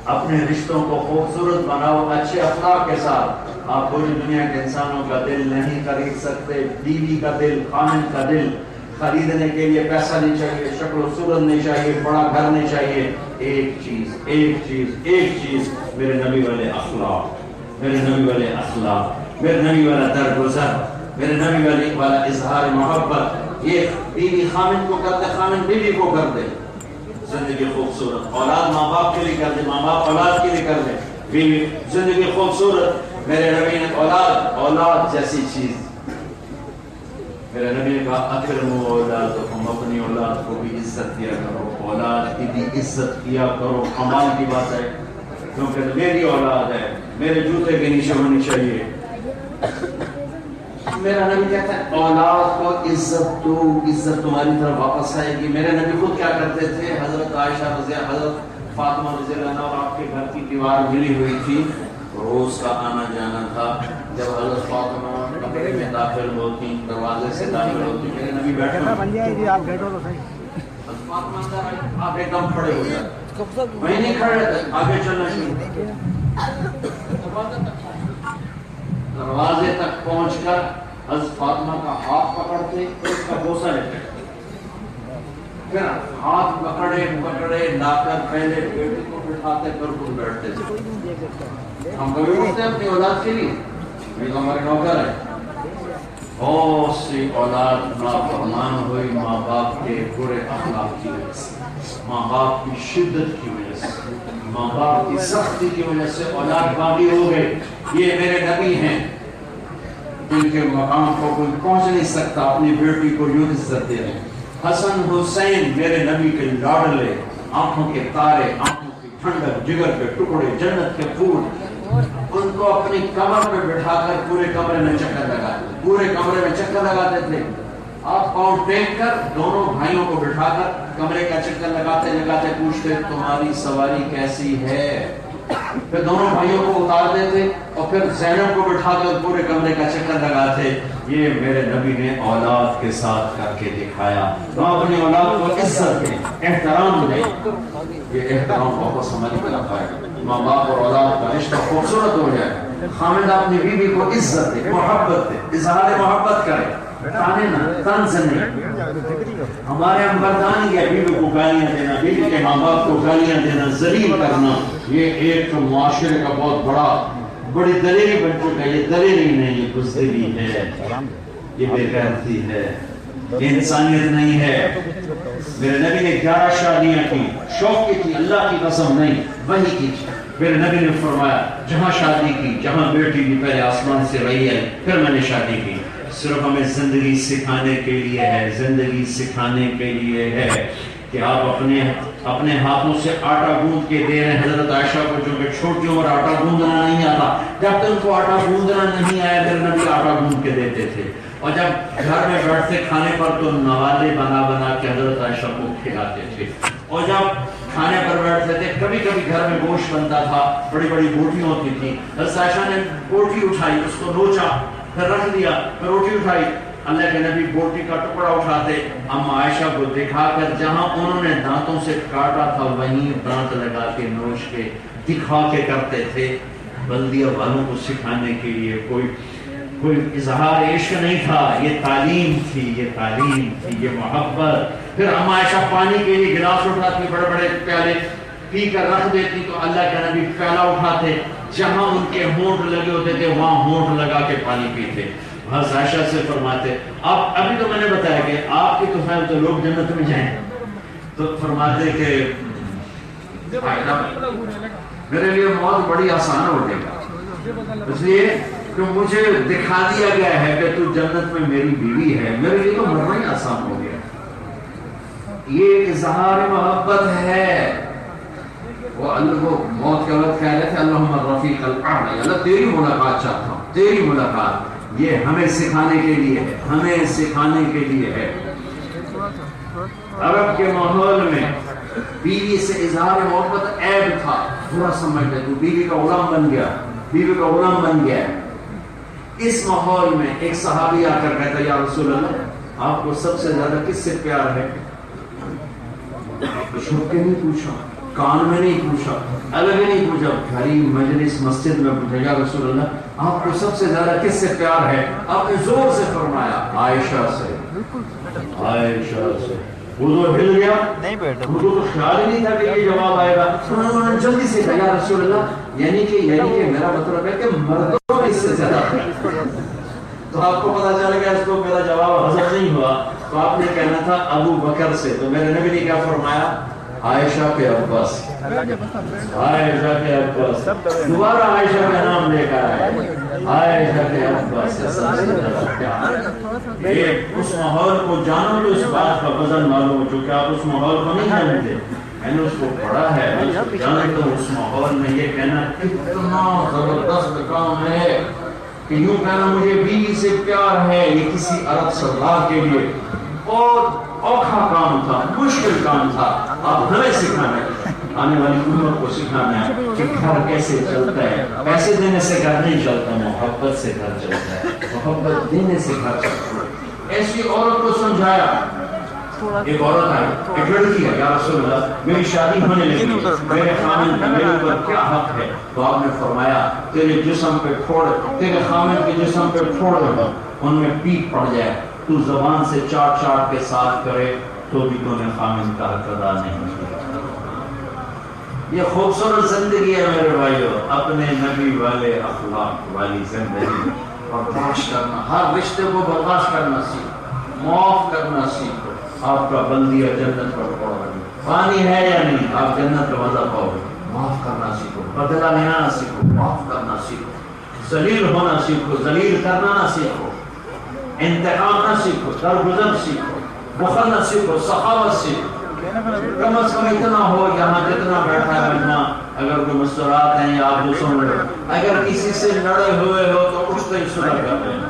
اپنے رشتوں کو خوبصورت بناؤ اچھے اخلاق کے ساتھ. آپ پوری دنیا کے انسانوں کا دل نہیں خرید سکتے. بیوی کا دل، خامن کا دل خریدنے کے لیے پیسہ نہیں چاہیے، شکل و صورت نہیں چاہیے، بڑا گھر نہیں چاہیے. ایک چیز میرے نبی والے اخلاق، میرے نبی والے اخلاق، میرے نبی والا درگزر، میرے نبی والا اظہار محبت. یہ بیوی خامن کو کر دے، خامن بیوی کو کر دے، زندگی خوبصورت، اولاد ماں باپ کے لیے کر دے، ماں باپ اولاد کے لیے کر دے، بیوی زندگی خوبصورت۔ میرے نبی نے اولاد جیسی چیز، میرے نبی نے کہا اکرموا اولادکم، اپنی اولاد کو بھی عزت دیا کرو، اولاد کی بھی عزت کیا کرو۔ کمال کی بات ہے، کیونکہ میری اولاد ہے، میرے جوتے کے نیچے ہونی چاہیے۔ میرا نبی کہتا ہے اولاد کو عزت دو، عزت تمہاری طرف واپس آئے گی۔ میرے نبی خود کیا کرتے تھے؟ حضرت عائشہ رضی اللہ، حضرت فاطمہ رضی اللہ عنہ اور آپ کے گھر کی دیوار ملی ہوئی تھی، روز کا آنا جانا تھا۔ جب حضرت فاطمہ کمرے میں داخل ہوتی، دروازے سے داخل ہوتی، میرے نبی بیٹھے فاطمہ اندر آئی، آپ ایک دم کھڑے ہو جاتے، وہیں نہیں کھڑے رہتے، آگے چلنا شروع، دروازے تک پہنچ کر حضرت فاطمہ کا ہاتھ پکڑتے، اس کا بوسہ لیتے، پھر ہاتھ پکڑے لا کر پہلے بیٹی کو بٹھاتے، پھر خود بیٹھتے تھے۔ ہم کبھی اٹھتے اپنی اولاد کے لیے، یہ تو ہمارے نوکر ہے۔ بہت سی اولاد نافرمان ہوئی ماں باپ کے برے اخلاق کی وجہ سے، ماں باپ کی شدت کی وجہ سے، ماں باپ کی سختی کی وجہ سے اولاد باغی ہو گئے۔ یہ میرے نبی ہیں جن کے مقام کو کوئی پہنچ نہیں سکتا، اپنی بیٹی کو یوں عزت دے رہے ہیں۔ حسن حسین میرے نبی کے لاڈلے، آنکھوں کے تارے، آنکھوں کی ٹھنڈک، جگر کے ٹکڑے، جنت کے پھول، ان کو اپنی کمر پہ بٹھا کر پورے کمرے میں چکر لگاتے، پورے کمرے میں چکر لگاتے تھے۔ آپ پاؤں ٹیک کر دونوں بھائیوں کو بٹھا کر کمرے کا چکر لگاتے پوچھتے تمہاری سواری کیسی ہے، پھر دونوں بھائیوں کو اتار دیتے اور پھر زینب کو بٹھا کر پورے کمرے کا چکر لگاتے۔ یہ میرے نبی نے اولاد کے ساتھ کر کے دکھایا۔ تو اپنی اولاد کو عزت دیں، احترام دیں، یہ احترام واپس ہماری طرف آئے گا، ماں باپ اور اولاد کا رشتہ خوبصورت ہو جائے۔ خامد اپنی بیوی کو عزت دے، محبت دے، اظہار محبت کرے، تانے نہ طنز نہیں۔ ہمارے ہم بردانی ہے بیوی کو گالیاں دینا، بیوی کے ماں باپ کو گالیاں دینا، ذلیل کرنا، یہ ایک معاشرے کا بہت بڑی دلیری بن چکا ہے۔ یہ دلیری نہیں، یہ بزدلی ہے، یہ بے غیرتی ہے، یہ انسانیت نہیں ہے۔ میرے نبی نے 11 شادیاں کی، شوق کی تھی، اللہ کی قسم نہیں، وحی کی تھی۔ میرے نبی نے فرمایا جہاں شادی کی، جہاں بیٹی کی، پہلے آسمان سے وحی ہے، پھر میں نے شادی کی۔ صرف ہمیں زندگی سکھانے کے لیے ہے، زندگی سکھانے کے لیے ہے کہ آپ اپنے ہاتھوں سے آٹا گوندھ کے دے رہے ہیں حضرت عائشہ کو، جو کہ چھوٹی عمر آٹا گوندھنا نہیں آتا، جب تک ان کو آٹا گوندھنا نہیں آیا میرے نبی آٹا گوندھ کے دیتے تھے، اور جب گھر میں بیٹھتے کھانے پر تو نوالے بنا کے حضرت عائشہ کو کھلاتے تھے، اور جب کھانے پر بیٹھتے تھے کبھی کبھی گھر میں گوشت بنتا تھا، بڑی بڑی بوٹیاں ہوتی تھی، حضرت عائشہ نے بوٹی اٹھائی، اس کو نوچا، پھر رکھ دیا، پھر روٹی اٹھائی، اللہ کے نبی بوٹی کا ٹکڑا اٹھاتے، اما عائشہ کو دکھا کر جہاں انہوں نے دانتوں سے کاٹا تھا وہیں دانت لگا کے نوچ کے دکھا کے کرتے تھے۔ بلدیہ والوں کو سکھانے کے لیے کوئی اظہار عشق نہیں تھا، یہ تعلیم تھی، یہ تعلیم تھی، یہ محبت۔ پھر اما عائشہ پانی کے لیے گلاس اٹھاتی، بڑے بڑے پیالے پی کر رکھ دیتی، تو اللہ کے نبی پیالہ اٹھاتے، جہاں ان کے ہونٹ لگے ہوتے تھے وہاں ہونٹ لگا کے پانی پیتے۔ حضرت عائشہ سے فرماتے، اب ابھی تو میں نے بتایا کہ آپ کی تو خیر تو لوگ جنت میں جائیں، تو فرماتے کہ میرے لیے موت بڑی آسان ہو گئی، اس لیے کہ مجھے دکھا دیا گیا ہے کہ تو جنت میں میری بیوی ہے، میرے لیے تو مرنا ہی آسان ہو گیا۔ یہ اظہار محبت ہے۔ وہ موت کے وقت کہہ رہے تھے اللہم الرفیق الاعلی، اللہ تیری ملاقات چاہتا ہوں، تیری ملاقات۔ یہ ہمیں سکھانے کے لیے ہے، ہمیں سکھانے کے لیے ہے۔ عرب کے ماحول میں بیوی سے اظہار محبت عیب تھا، برا سمجھتے تو بیوی کا غلام بن گیا، بیوی کا غلام بن گیا۔ اس ماحول میں ایک صحابی آ کر کہتا یا رسول اللہ آپ کو سب سے زیادہ کس سے پیار ہے؟ چھپ کے نہیں پوچھا، کان میں نہیں پوچھا، الگ ہی نہیں پوچھا، گھری مجلس مسجد میں پوچھا یا رسول اللہ آپ کو سب سے زیادہ کس سے پیار ہے؟ آپ نے زور سے فرمایا عائشہ سے، عائشہ سے۔ وہ ہل گیا، ان کو تو خیال ہی نہیں تھا کہ یہ جواب آئے گا، انہوں نے جلدی سے کہا یا رسول اللہ یعنی کہ میرا مطلب ہے کہ مردوں میں اس سے زیادہ۔ تو آپ کو پتا چل گیا اس کو میرا جواب حضر نہیں ہوا، تو آپ نے کہنا تھا ابو بکر سے، تو میرے نبی نے کیا فرمایا؟ عائشہ کے ابا سے، عائشہ کے ابا سے، دوبارہ عائشہ کا نام لے کر آئے، عائشہ کے ابا سے سب سے زیادہ پیار۔ یہ اس ماحول کو جانو تو اس بات کا وزن معلوم، چونکہ آپ اس ماحول کو نہیں جانتے، میں نے اس کو پڑھا ہے، میں اس کو جانتا ہوں۔ اس ماحول میں یہ کہنا کتنا زبردست کام ہے کہ یوں کہنا مجھے بیوی سے پیار ہے، یہ کسی عرب سردار کے لیے بہت اوکھا کام تھا، مشکل کام تھا۔ آپ ہمیں سکھانا ہے، آنے والی امت کو سکھانا ہے کہ گھر کیسے چلتا ہے۔ پیسے دینے سے گھر نہیں چلتا، محبت سے گھر چلتا ہے، محبت دینے سے گھر چلتا ہے۔ ایسی عورت کو سمجھایا، ایک عورت آئی، ایک لڑکی ہے، یا رسول اللہ میری شادی ہونے لگی، میرے خامن کا میرے اوپر کیا حق ہے؟ تو آپ نے فرمایا تیرے جسم پہ پھوڑ، تیرے خامن کے جسم پہ پھوڑ لگا، ان میں پیپ پڑ جائے، تو زبان سے چاٹ چاٹ کے صاف کرے تو بھی تو نے خامن کا حق ادا نہیں کیا۔ یہ خوبصورت زندگی ہے میرے بھائیو، اپنے نبی والے اخلاق والی زندگی، برداشت کرنا، ہر رشتے کو برداشت کرنا سیکھو، معاف کرنا سیکھو۔ آپ کا بلدیہ جنت پر پڑ رہی، پانی ہے یا نہیں، آپ جنت کا مزہ پاؤ گے۔ معاف کرنا سیکھو، بدلہ لینا سیکھو، معاف کرنا سیکھو، ذلیل ہونا سیکھو، ذلیل کرنا نہ سیکھو، انتقام نہ سیکھو، درگزر سیکھو، بخل نہ سیکھو، سخاوت سیکھو۔ کم از کم اتنا ہو، یہاں جتنا بیٹھا ہے مجمع، اگر کوئی مستورات ہیں یا آپ دوسروں میں اگر کسی سے لڑے ہوئے ہو تو اٹھتے ہی صلح کر رہے ہیں،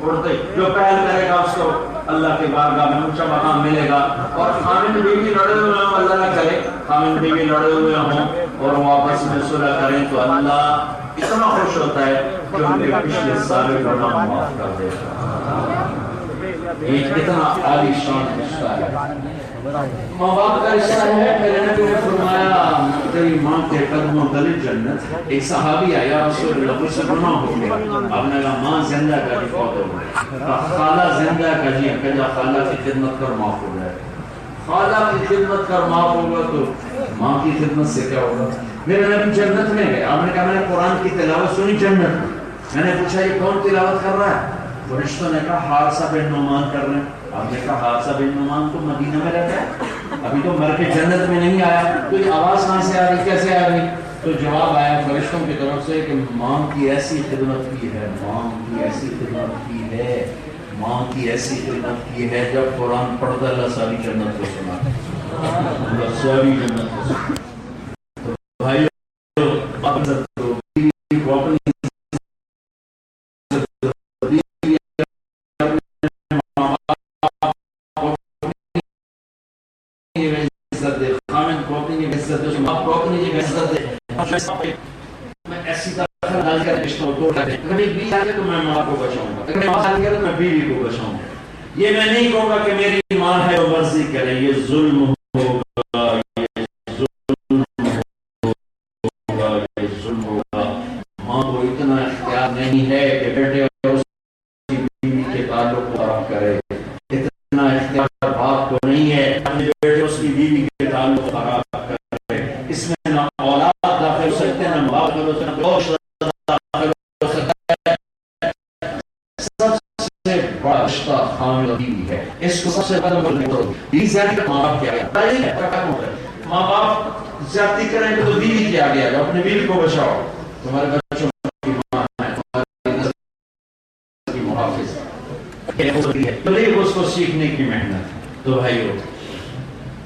اٹھتے ہی جو پہل کرے گا اس کو اللہ کے بارگاہ میں اونچا مقام ملے گا۔ اور خامن بیوی لڑے ہوئے ہوں، اللہ نہ کرے خامن بیوی لڑے ہوئے ہوں اور وہ آپس میں صلح کریں تو اللہ اتنا خوش ہوتا ہے کہ ان کے پچھلے سارے گناہ معاف کر دیتا ہے۔ یہ اتنا عالی شان رشتہ ہے، ماں باپ کا رشتہ ہے۔ میرے نبی نے فرمایا تیری ماں کے قدموں تلے جنت۔ ایک صحابی آیا، رسول اللہ کو سے گناہ ہو گیا، آپ نے کہا ماں زندہ کا جی فوت ہو گیا، خالہ زندہ کا جی، کہا خالہ کی خدمت کر معاف ہو جائے، خالہ کی خدمت کر معاف ہوگا تو ماں کی خدمت سے کیا ہوگا؟ میرے نبی جنت میں گئے، آپ نے کہا میں نے قرآن کی تلاوت سنی جنت میں۔ میں نے پوچھا یہ کون تلاوت کر رہا ہے؟ فرشتوں نے کہا حارثہ بن نعمان کر رہے ہیں۔ آپ نے کہا حارثہ بن نعمان تو مدینہ میں رہتا ہے، ابھی تو مر کے جنت میں نہیں آیا، تو یہ آواز کہاں سے آ رہی، کیسے آ رہی؟ تو جواب آیا فرشتوں کی طرف سے کہ ماں کی ایسی خدمت کی ہے، ماں کی ایسی خدمت کی ہے، ماں کی ایسی خدمت کی ہے، جب قرآن پڑھتا اللہ ساری جنت کو سنا، اللہ ساری جنت کو سنا۔ تو بھائی میں ایسی طرح ڈال کر رشتوں کو توڑ دیں، اگر ایک بیوی آ جائے تو میں ماں کو بچاؤں گا، اگر ماں آ گیا تو میں بیوی کو بچاؤں گا۔ یہ میں نہیں کہوں گا کہ میری ماں ہے وہ مرضی کرے، یہ ظلم ہوگا، یہ ظلم ہوگا، یہ ظلم ہوگا۔ ماں کو اتنا اختیار نہیں ہے کہ بیٹے اور اس کی بیوی کے تعلق کو خراب کرے، اتنا اختیار باپ کو نہیں ہے اپنے بیٹے اس کی بیوی کے تعلق کو خراب کرے۔ اس میں نہ اولاد داخل ہو سکتے ہیں، نہ باپ داخل ہو سکتے ہیں، داخل ہو سکتا ہے۔ سب سے بڑا رشتہ خامن اور بیوی ہے، اس کو سب سے قدم کرو۔ بیوی زیادتی کا ماں باپ کیا گیا، ماں باپ زیادتی کریں تو بیوی کیا گیا، اپنے بیوی کو بچاؤ، تمہارے بچوں کی ماں ہے، تمہاری نسل کی محافظ ہے، تو یہ اس کو سیکھنے کی محنت۔ تو بھائیو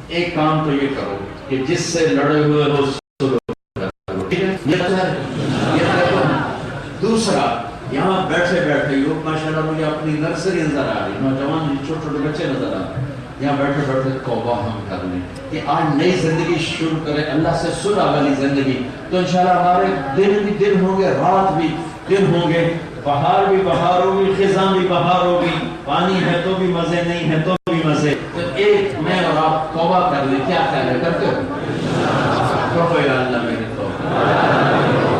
ایک کام تو یہ کرو کہ جس سے لڑے ہوئے ہو دوسرا، یہاں بیٹھے بیٹھے لوگ ماشاءاللہ مجھے اپنی نرسری نظر آ رہی، نوجوان چھوٹے چھوٹے بچے نظر آ رہے ہیں، یہاں بیٹھے بیٹھے توبہ ہم کر لیں کہ آج نئی زندگی شروع کریں، اللہ سے صلح والی زندگی، تو انشاءاللہ ہمارے دن بھی دن ہوں گے، رات بھی دن ہوں گے، بہار بھی بہار ہوگی، خزاں بھی بہار ہوگی، پانی ہے تو بھی مزے، نہیں ہے تو بھی مزے۔ تو ایک میں اور آپ توبہ کر لیں، کیا خیال ہے، کرتے ہو؟ کہو یا اللہ میری توبہ،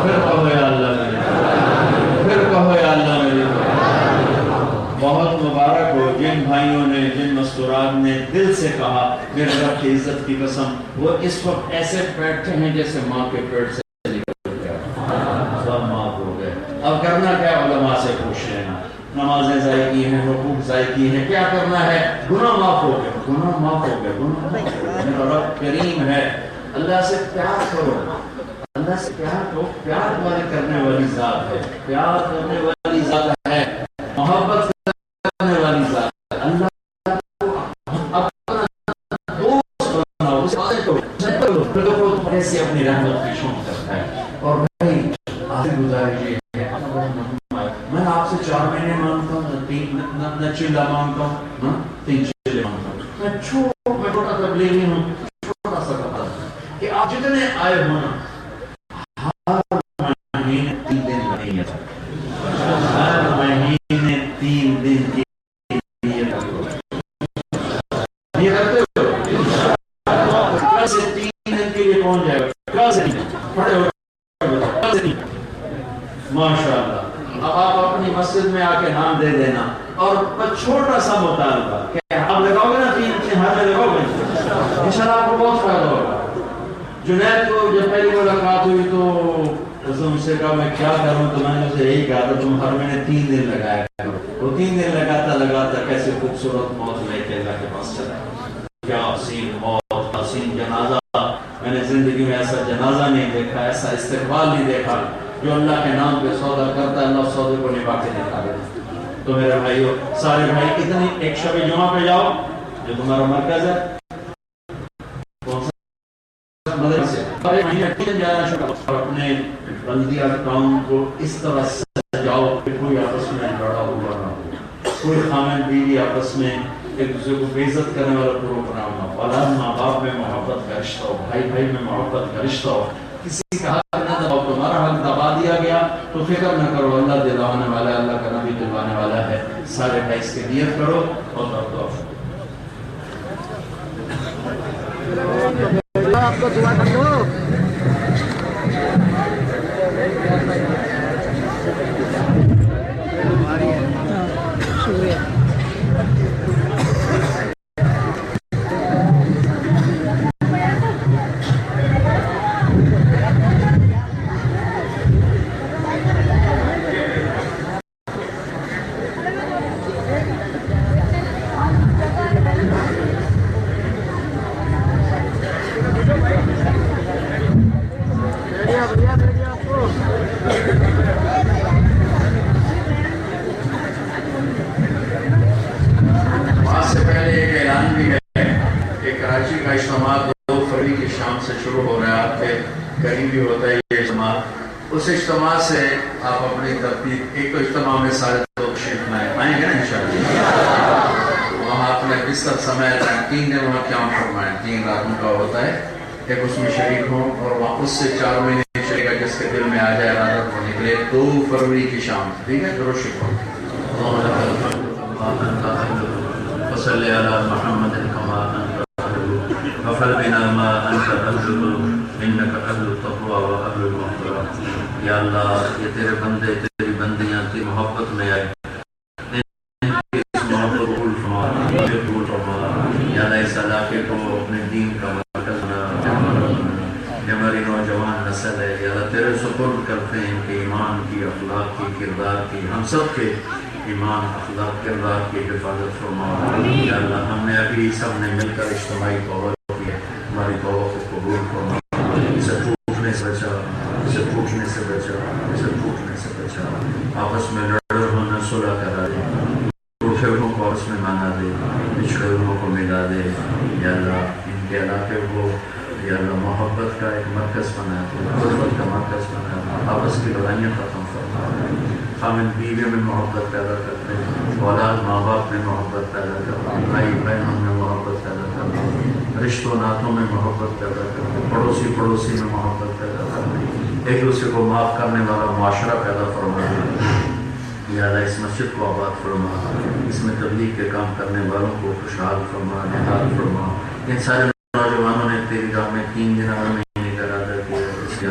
پھر کہو یا اللہ میری توبہ، پھر کہو یا اللہ میری توبہ۔ بہت مبارک ہو جن بھائیوں نے، جن مستورات نے دل سے کہا میرے رب کی عزت کی قسم، وہ اس وقت ایسے بیٹھے ہیں جیسے ماں کے پیٹ سے نکل گیا، سب معاف ہو گئے۔ اب کرنا کیا، علماء سے پوچھ لینا، نمازیں ضائع کی ہیں، حقوق ضائع کی ہیں، کیا کرنا ہے؟ گناہ معاف ہو گیا، گناہ معاف ہو گیا، گناہ معاف ہو گیا۔ میرا رب کریم ہے، اللہ سے پیار کرو، اللہ سے پیار کرو، پیار والے کرنے والی ذات ہے، پیار کرنے والی ذات ہے، محبت کرنے والی ذات ہے۔ اللہ کو اپنا دوست بناؤ، اس بات کو ایسے اپنی رحمت کی شوق کرتا ہے۔ اور بھائی آخر گزارش یہ ہے، میں آپ سے 4 مہینے مانگتا ہوں، نہ چلا مانگتا ہوں، نہ 3 چلے مانگتا ہوں، میں چھوٹا تبلیغی ہوں، چھوٹا سا بتا کہ آپ جتنے آئے ہو نا، ہر مہینے 3 دن لگیں، ہر مہینے 3 دن کی یہ کرتے ہو، کل سے 3 دن کے لیے پہنچ جائے گا، کل سے پڑے ہو ماشاء اللہ۔ اب آپ اپنی مسجد میں آ کے نام دے دینا، اور چھوٹا سا مطالبہ کہ آپ لگاؤ گے نا 3 ہاتھ میں لگاؤ گے، انشاءاللہ آپ کو بہت فائدہ ہوگا۔ جنید کو جب پہلی ملاقات ہوئی تو اس نے مجھ سے کہا میں کیا کروں، تو میں نے اسے یہی کہا تھا تم ہر مہینے 3 دن لگایا کرو۔ وہ 3 دن لگاتا کیسے خوبصورت موت لے کے اللہ کے پاس چلا، کیا حسین موت، حسین جنازہ۔ میں نے زندگی میں ایسا جنازہ نہیں دیکھا، ایسا استقبال نہیں دیکھا۔ جو اللہ کے نام پہ سودا کرتا ہے، اللہ سودے کو نبھا کے دکھا دیتا۔ تو میرے بھائیو، سارے بھائی اتنی ایک شب جمعہ پہ جاؤ جو تمہارا مرکز ہے، کون سا مدرسے، اپنے بلدیہ ٹاؤن کو اس طرح سجاؤ کہ کوئی آپس میں لڑا ہوا نہ ہو، کوئی خامن بیوی آپس میں ایک دوسرے کو بے عزت کرنے والا پروگرام نہ ہو، اولاد ماں باپ میں محبت کا رشتہ ہو، بھائی بھائی میں محبت کا رشتہ ہو، کسی کا حق نہ دباؤ۔ تمہارا حق دبا دیا گیا تو فکر نہ کرو، اللہ دلوانے والا ہے، اللہ کا نبی دلوانے والا ہے۔ سارے بھائی اس کی نیت کرو اور دعا آپ کو دعا کر دو۔ شکریہ۔ قریبی ہوتا ہے یہ اجتماع، اس اجتماع سے آپ اپنی ترتیب، ایک تو اجتماع میں سارے لوگ شریف میں آئیں گے نا انشاءاللہ، وہاں اپنے بستر سمیت 3 دن وہاں قیام فرمائیں، 3 راتوں کا ہوتا ہے، ایک اس میں شریک ہوں، اور وہاں اس سے 4 مہینے شریک ہے جس کے دل میں آ جائے ارادت کو نکلے 2 فروری کی شام، ٹھیک ہے؟ درود شکر وصلی علی محمد کما انت غفل بنا ما انت اهل انك اهل التقوى واهل المغفرة۔ یا اللہ یہ تیرے بندے تیری بندیاں تیری محبت میں آئے، اس محبت قبول فرما، یا اللہ اس علاقے کو اپنے دین کا مرکز بنا، یہ ہماری نوجوان نسل ہے، یا اللہ تیرے سپرد کرتے ہیں کہ ایمان کی، اخلاق کی، کردار کی، ہم سب کے ایمان، اخلاق، کردار کی حفاظت فرما۔ یا اللہ ہم نے ابھی سب نے مل کر اجتماعی توبہ کی ہے، ہماری توبہ کو قبول فرما، اسے ٹوٹنے سے بچا، اسے ٹوٹنے سے بچا، اسے ٹوٹنے سے بچا، آپس میں لڑے ہونا صلح کرا دے، ٹوٹے ہوئے کو آپس میں مانا دے، پچھڑے ہوئے کو ملا دے۔ یا اللہ ان کے علاقے کو یا اللہ محبت کا ایک مرکز بنا دے، محبت کا مرکز بنا دے، آپس کی لڑائیاں ختم فرما دے، خامن بیوی میں محبت پیدا کرتے ہیں، اولاد ماں باپ میں محبت پیدا کرتے ہیں، بھائی بہنوں میں محبت پیدا کرتے ہیں، رشتوں ناتوں میں محبت پیدا کرتے ہیں، پڑوسی میں محبت پیدا کرتے ہیں، ایک دوسرے کو معاف کرنے والا معاشرہ پیدا فرما دے۔ یا اللہ اس مسجد کو آباد فرما، اس میں تبلیغ کے کام کرنے والوں کو خوشحال فرما، نہال فرما۔ ان سارے نوجوانوں نے تیری راہ میں 3 دن ہر مہینے کا ارادہ کیا، اس کے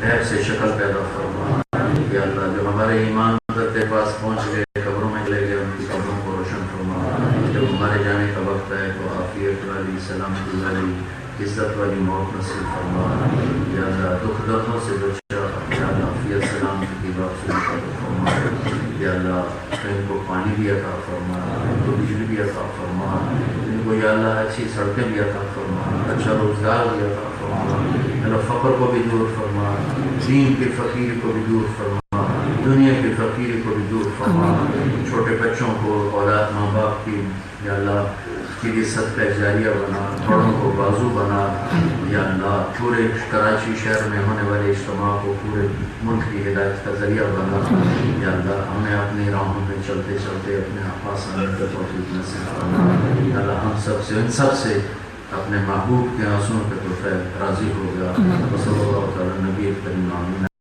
عیب سے شکل پیدا فرما۔ یا اللہ جو ہمارے ایمان تیرے پاس پہنچ گئے، قبروں میں لے گئے، ان کی قبروں کو روشن فرما۔ جب ہمارے جانے کا وقت ہے تو عافیت والی، سلامتی والی، عزت والی موت نصیب فرما۔ یا اللہ دکھ دردوں سے بچا، یا اللہ عافیت سلامتی کی بات فرما۔ یا اللہ ان کو عطا فرما، ان کو بجلی بھی عطا فرما، ان کو یا اللہ اچھی سڑکیں بھی عطا فرما، اچھا روزگار بھی عطا فرما، اللہ فقر کو بھی دور فرما، دین کے فقیر کو بھی دور فرما، دنیا کے فقیر کو بھی دور فرما، چھوٹے بچوں کو اولاد ماں باپ کی یا اللہ کے لیے صدقہ جاریہ بنا، بڑوں کو بازو بنا یا اللہ، پورے کراچی شہر میں ہونے والے اجتماع کو پورے ملک کی ہدایت کا ذریعہ بنا یا اللہ، ہمیں اپنی راہوں میں چلتے چلتے اپنے پاس آنے کا توفیق نصیب فرما یا اللہ، ہم سب سے ان سب سے اپنے محبوب کے آنسوؤں پہ تو راضی ہو گیا۔ صلی اللہ تعالی نبی کریم آمین۔